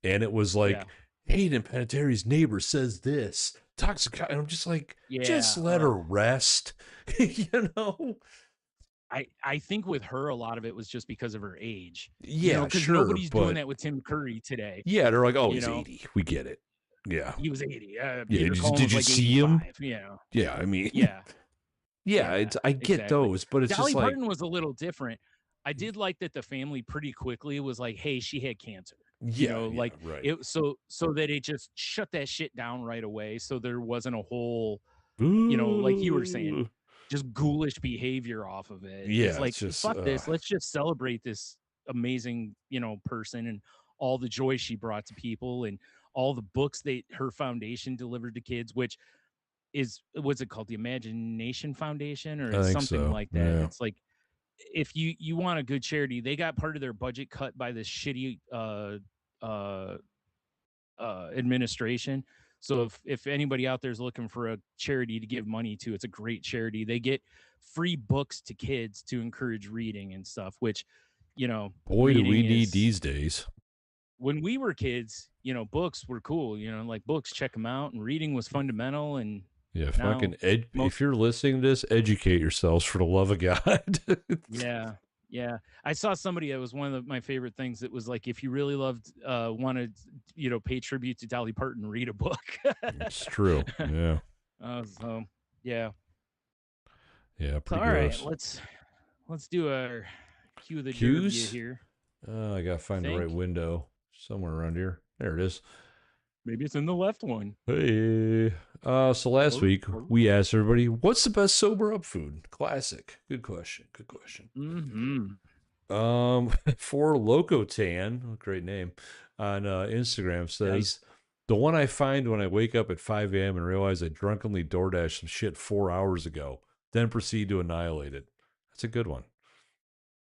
and it was like Hayden Panettiere's neighbor says this toxic, and I'm just like, just let her rest, you know. I think with her, a lot of it was just because of her age. Yeah, because nobody's doing that with Tim Curry today. Yeah, they're like, oh, he's 80. We get it. Yeah, he was 80. Did you see him? Yeah. Yeah, I mean, yeah. I get those, but it's Dolly just like Parton was a little different. I did like that the family pretty quickly was like, hey, she had cancer. Right. It so that it just shut that shit down right away. So there wasn't a whole, you know, like you were saying, just ghoulish behavior off of it. Yeah, It's like, it's just fuck this. Let's just celebrate this amazing, person and all the joy she brought to people and all the books her foundation delivered to kids, which what's it called? The Imagination Foundation, or I it's think something so. like that. Yeah. It's like, if you want a good charity, they got part of their budget cut by this shitty administration. So if anybody out there is looking for a charity to give money to, it's a great charity. They get free books to kids to encourage reading and stuff, which, boy, do we need these days. When we were kids, books were cool, like books, check them out, and reading was fundamental. And yeah, fucking if you're listening to this, educate yourselves for the love of God. Yeah. I saw somebody that was one of my favorite things. That was like, if you really wanted, pay tribute to Dolly Parton, read a book. It's true. Yeah. So yeah. Yeah. Pretty all gross. Right, let's do our cue of the cues here. I gotta find the right window somewhere around here. There it is. Maybe it's in the left one. Hey. So last week we asked everybody, what's the best sober up food? Classic. Good question. For Locotan, great name, on Instagram says, the one I find when I wake up at 5 a.m. and realize I drunkenly DoorDashed some shit 4 hours ago, then proceed to annihilate it. That's a good one.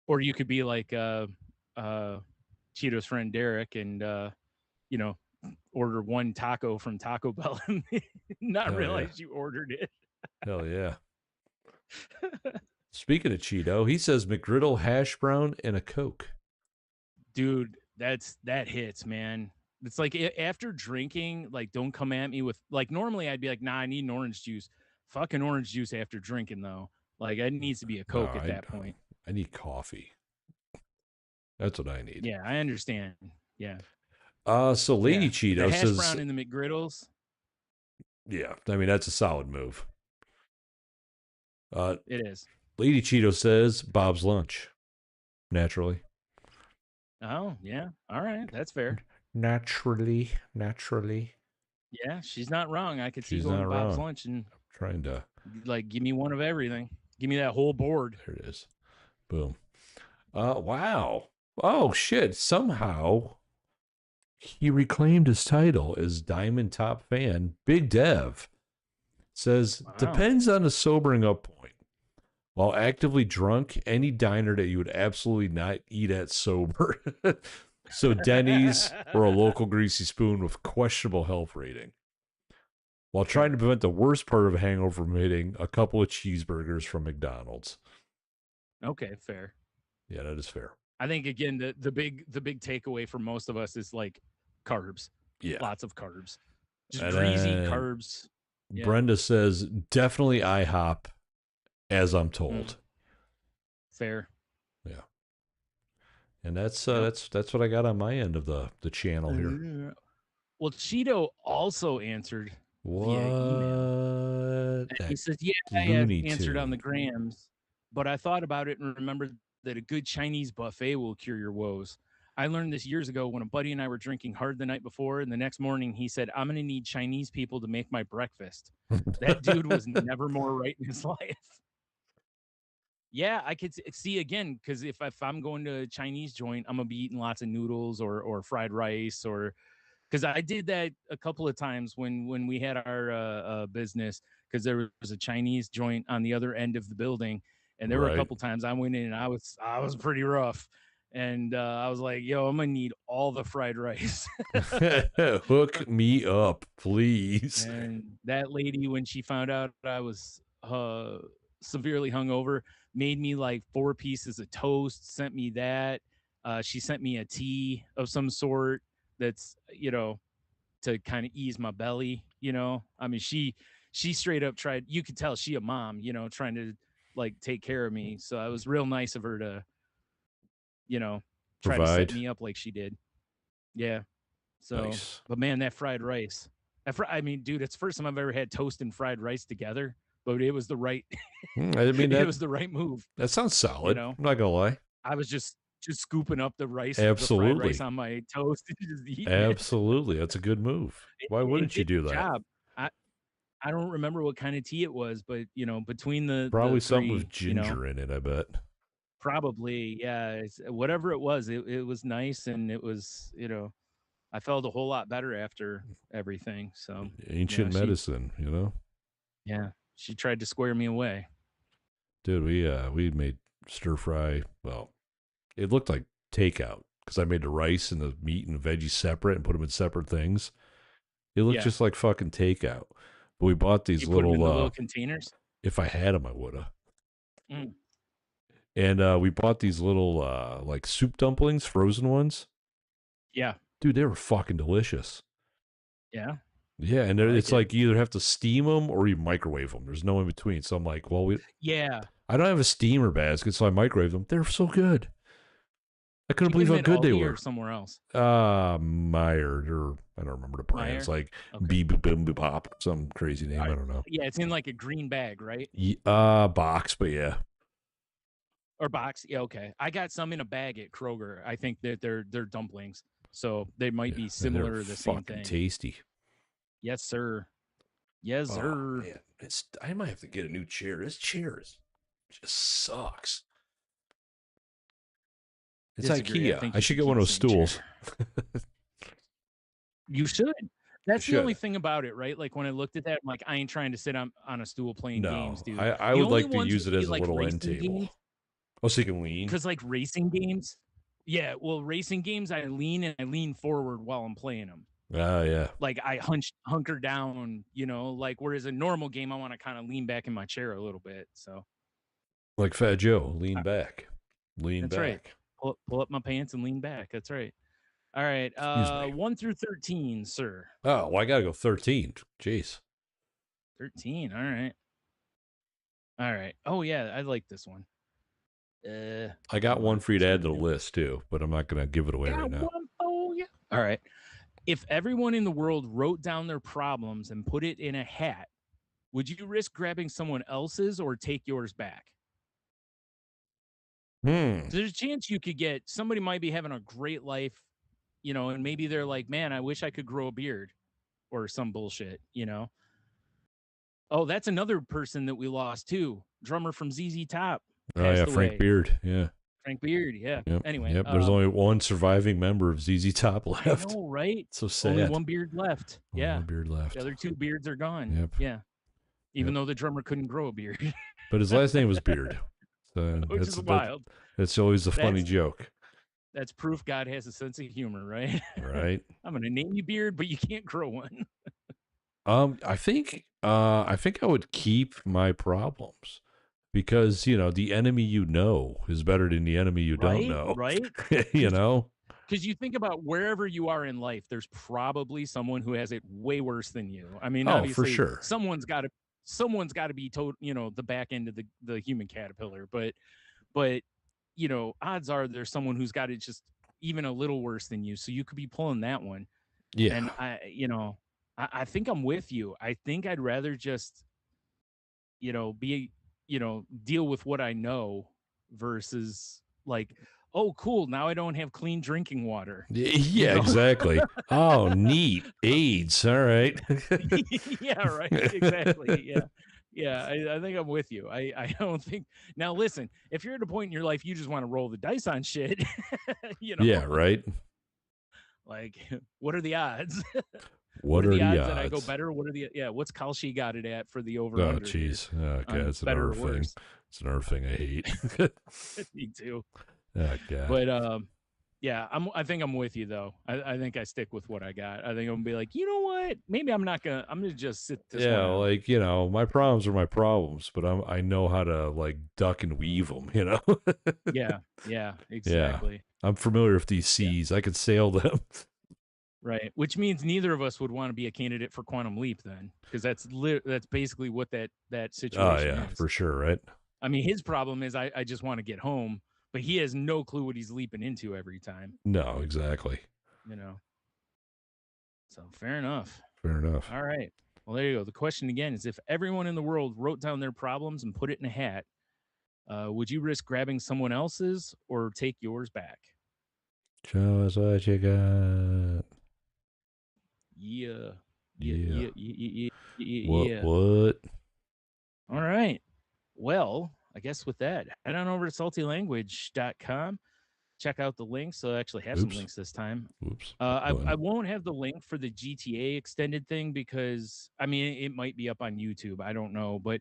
Or you could be like Cheeto's friend Derek and, order one taco from Taco Bell and not realize you ordered it. Hell yeah. Speaking of Cheeto, he says McGriddle, hash brown, and a Coke. Dude, that hits, man. It's like, after drinking, like, don't come at me with, like, normally I'd be like, nah, I need an orange juice. Fucking orange juice after drinking, though. Like, it needs to be a Coke at that point. I need coffee. That's what I need. Yeah, I understand. Yeah. So Lady Cheeto the hash says, brown in the McGriddles. Yeah, I mean, that's a solid move. It is. Lady Cheeto says Bob's Lunch. Naturally. Oh, yeah. All right. That's fair. Naturally. Yeah, she's not wrong. I could see going to Bob's Lunch and trying to, like, give me one of everything. Give me that whole board. There it is. Boom. Wow. Oh, shit. Somehow he reclaimed his title as Diamond Top Fan. Big Dev says, depends on the sobering up point. While actively drunk, any diner that you would absolutely not eat at sober. So Denny's or a local greasy spoon with questionable health rating. While trying to prevent the worst part of a hangover from hitting, a couple of cheeseburgers from McDonald's. Okay, fair. Yeah, that is fair. I think, again, the big takeaway for most of us is like carbs. Yeah. Lots of carbs. Just greasy carbs. Yeah. Brenda says definitely IHOP, as I'm told. Fair. Yeah. And that's what I got on my end of the channel here. Well, Cheeto also answered via email. And he says, yeah, I answered on the grams, but I thought about it and remembered that a good Chinese buffet will cure your woes. I learned this years ago when a buddy and I were drinking hard the night before, and the next morning he said, I'm going to need Chinese people to make my breakfast. That dude was never more right in his life. Yeah, I could see, again, because if I'm going to a Chinese joint, I'm going to be eating lots of noodles or fried rice, or because I did that a couple of times when we had our business, because there was a Chinese joint on the other end of the building. And there were a couple times I went in and I was pretty rough. And I was like, yo, I'm going to need all the fried rice. Hook me up, please. And that lady, when she found out I was severely hungover, made me like 4 pieces of toast, sent me that. She sent me a tea of some sort that's, to kind of ease my belly, I mean, she straight up tried, you could tell she a mom, trying to like take care of me. So it was real nice of her to, try to set me up like she did. Yeah. So, nice. But man, that fried rice, I mean, dude, it's the first time I've ever had toast and fried rice together, but it was the right, I mean, it was the right move. That sounds solid. I'm not gonna lie. I was just scooping up the rice, absolutely, the fried rice on my toast and just eating absolutely. That's a good move. Why wouldn't you do that? Job. I don't remember what kind of tea it was, but between the Probably something with three, ginger in it, I bet. probably, yeah, whatever it was, it was nice, and it was, I felt a whole lot better after everything. So Ancient she, medicine, you know? yeah, she tried to square me away. Dude, we made stir fry. Well, it looked like takeout because I made the rice and the meat and the veggies separate and put them in separate things. It looked just like fucking takeout. But we bought these You put them little in the little containers? If I had them, I would have. Mm. And we bought these little like soup dumplings, frozen ones. Yeah. Dude, they were fucking delicious. Yeah. Yeah, and it's like you either have to steam them or you microwave them. There's no in between. So I'm like, well, I don't have a steamer basket, so I microwave them. They're so good. I couldn't believe how good they were. Or somewhere else. Meyer, or I don't remember the brand. It's like Beep Bim Bop, some crazy name. I don't know. Yeah, it's in like a green bag, right? Box, but yeah. Or box. Yeah, okay. I got some in a bag at Kroger. I think that they're dumplings, so they might be similar or the same thing. Tasty. Yes, sir. Yes, sir. Man. I might have to get a new chair. This chair just sucks. It's IKEA. I should get one of those stools. You should. That's the only thing about it, right? Like when I looked at that, I'm like, I ain't trying to sit on a stool playing games, dude. I would like to use it as a little end table. Oh, so you can lean? Because like racing games, yeah. Well, racing games, I lean forward while I'm playing them. Yeah. Like I hunker down, like whereas a normal game, I want to kind of lean back in my chair a little bit. So, like Fat Joe, lean back. That's right. Pull up my pants and lean back. That's right. All right. 1 through 13, sir. Oh, well, I gotta go 13. Jeez. 13. All right. All right. Oh yeah, I like this one. I got one for you to add to the list too, but I'm not gonna give it away right now. Oh yeah. All right. If everyone in the world wrote down their problems and put it in a hat, would you risk grabbing someone else's or take yours back? There's a chance you could get somebody might be having a great life, and maybe they're like, man, I wish I could grow a beard or some bullshit, Oh, that's another person that we lost too. Drummer from ZZ Top. Oh yeah, Frank Beard. Yeah. Frank Beard, yeah. Yep. Anyway, yep. There's only one surviving member of ZZ Top left. I know, right? So sad. Only one beard left. Yeah, one beard left. The other two beards are gone. Yep. Yeah, even though the drummer couldn't grow a beard. But his last name was Beard. So which is wild. That's always a funny joke. That's proof God has a sense of humor, right? Right. I'm gonna name you Beard, but you can't grow one. I think I would keep my problems. Because, the enemy is better than the enemy you don't know. Right? Because you think about wherever you are in life, there's probably someone who has it way worse than you. I mean, obviously, for sure. Someone's got to be the back end of the human caterpillar. But odds are there's someone who's got it just even a little worse than you. So you could be pulling that one. Yeah. And I think I'm with you. I think I'd rather just, be deal with what I know versus like, oh, cool. Now I don't have clean drinking water. Yeah, exactly. Oh, neat. AIDS. All right. Yeah, right. Exactly. Yeah. Yeah. I think I'm with you. I don't think now listen, if you're at a point in your life you just want to roll the dice on shit, Yeah, right. Like, what are the odds? What are the odds that I go better? What's Kalshi got it at for the over? Oh, jeez. Okay, that's another thing. It's another thing I hate. Me too. Oh, God. But I think I'm with you though. I think I stick with what I got. I think I'm gonna be like, you know what? Maybe I'm gonna just sit this one out. Like, my problems are my problems, but I know how to like duck and weave them, Yeah, exactly. Yeah. I'm familiar with these seas. I can sail them. Right, which means neither of us would want to be a candidate for Quantum Leap then, because that's basically what that situation is. For sure, right? I mean, his problem is I just want to get home, but he has no clue what he's leaping into every time. No, exactly. So fair enough. Fair enough. All right. Well, there you go. The question again is, if everyone in the world wrote down their problems and put it in a hat, would you risk grabbing someone else's or take yours back? Show us what you got. Yeah. Yeah. Yeah. What? All right. Well, I guess with that, head on over to saltylanguage.com. Check out the links. So I actually have some links this time. Oops. I won't have the link for the GTA extended thing because I mean it might be up on YouTube. I don't know, but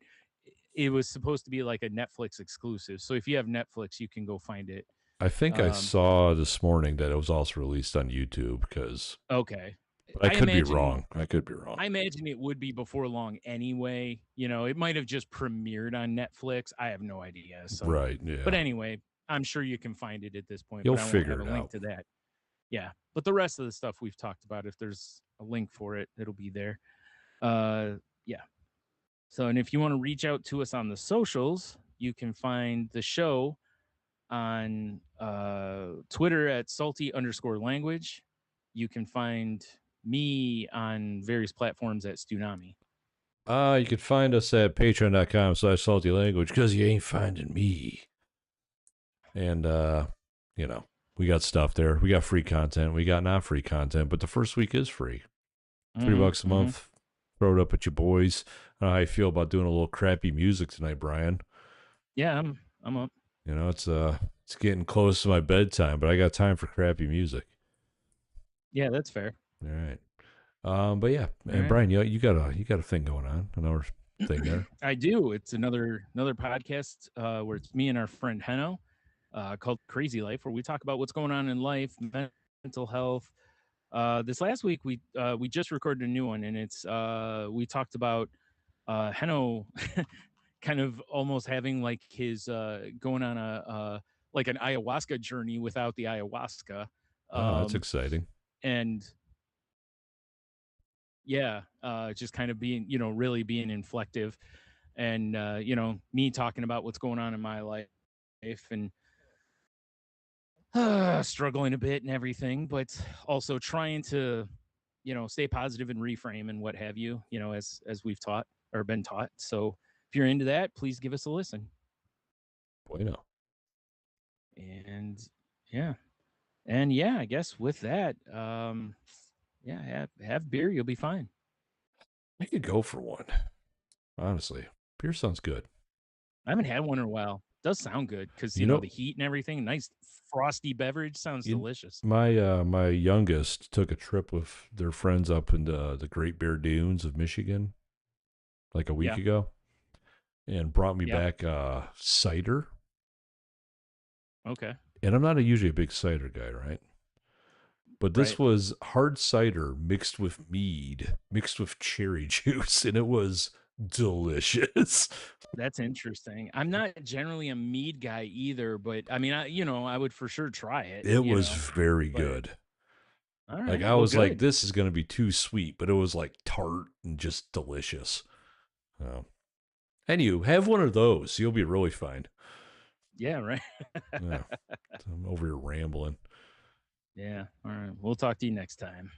it was supposed to be like a Netflix exclusive. So if you have Netflix, you can go find it. I think I saw this morning that it was also released on YouTube because. Okay. But I could be wrong. I could be wrong. I imagine it would be before long anyway. You know, it might have just premiered on Netflix. I have no idea. So, right. Yeah. But anyway, I'm sure you can find it at this point. You'll but I won't figure have a it link out. to that. Yeah. But the rest of the stuff we've talked about, if there's a link for it, it'll be there. Yeah. So, and if you want to reach out to us on the socials, you can find the show on Twitter at salty_language. You can find me on various platforms at Stunami. You can find us at patreon.com/saltylanguage because you ain't finding me. And, you know, we got stuff there. We got free content. We got not free content, but the first week is free. $3 a month. Throw it up at your boys. I don't know how you feel about doing a little crappy music tonight, Brian. Yeah, I'm up. You know, it's getting close to my bedtime, but I got time for crappy music. Yeah, that's fair. All right. But yeah, and Brian, you got a thing going on, another thing there. I do. It's another podcast where it's me and our friend Heno, called Crazy Life, where we talk about what's going on in life, mental health. This last week we just recorded a new one, and it's we talked about Heno kind of almost having like his going on a like an ayahuasca journey without the ayahuasca. Oh, that's exciting. And yeah, just kind of being, really being inflective, and me talking about what's going on in my life and struggling a bit and everything, but also trying to, stay positive and reframe and what have you, as we've taught or been taught. So if you're into that, please give us a listen. Bueno. And yeah. And yeah, I guess with that, yeah, have beer, you'll be fine. I could go for one. Honestly, beer sounds good. I haven't had one in a while. It does sound good because you know the heat and everything. Nice frosty beverage sounds delicious. My youngest took a trip with their friends up into the Great Bear Dunes of Michigan, like a week ago, and brought me back cider. Okay. And I'm not usually a big cider guy, right? But this was hard cider mixed with mead, mixed with cherry juice, and it was delicious. That's interesting. I'm not generally a mead guy either, but I mean, I would for sure try it. It was very good. All right. Like I was like, this is going to be too sweet, but it was like tart and just delicious. And you have one of those, you'll be really fine. Yeah, right. Yeah. I'm over here rambling. Yeah. All right. We'll talk to you next time.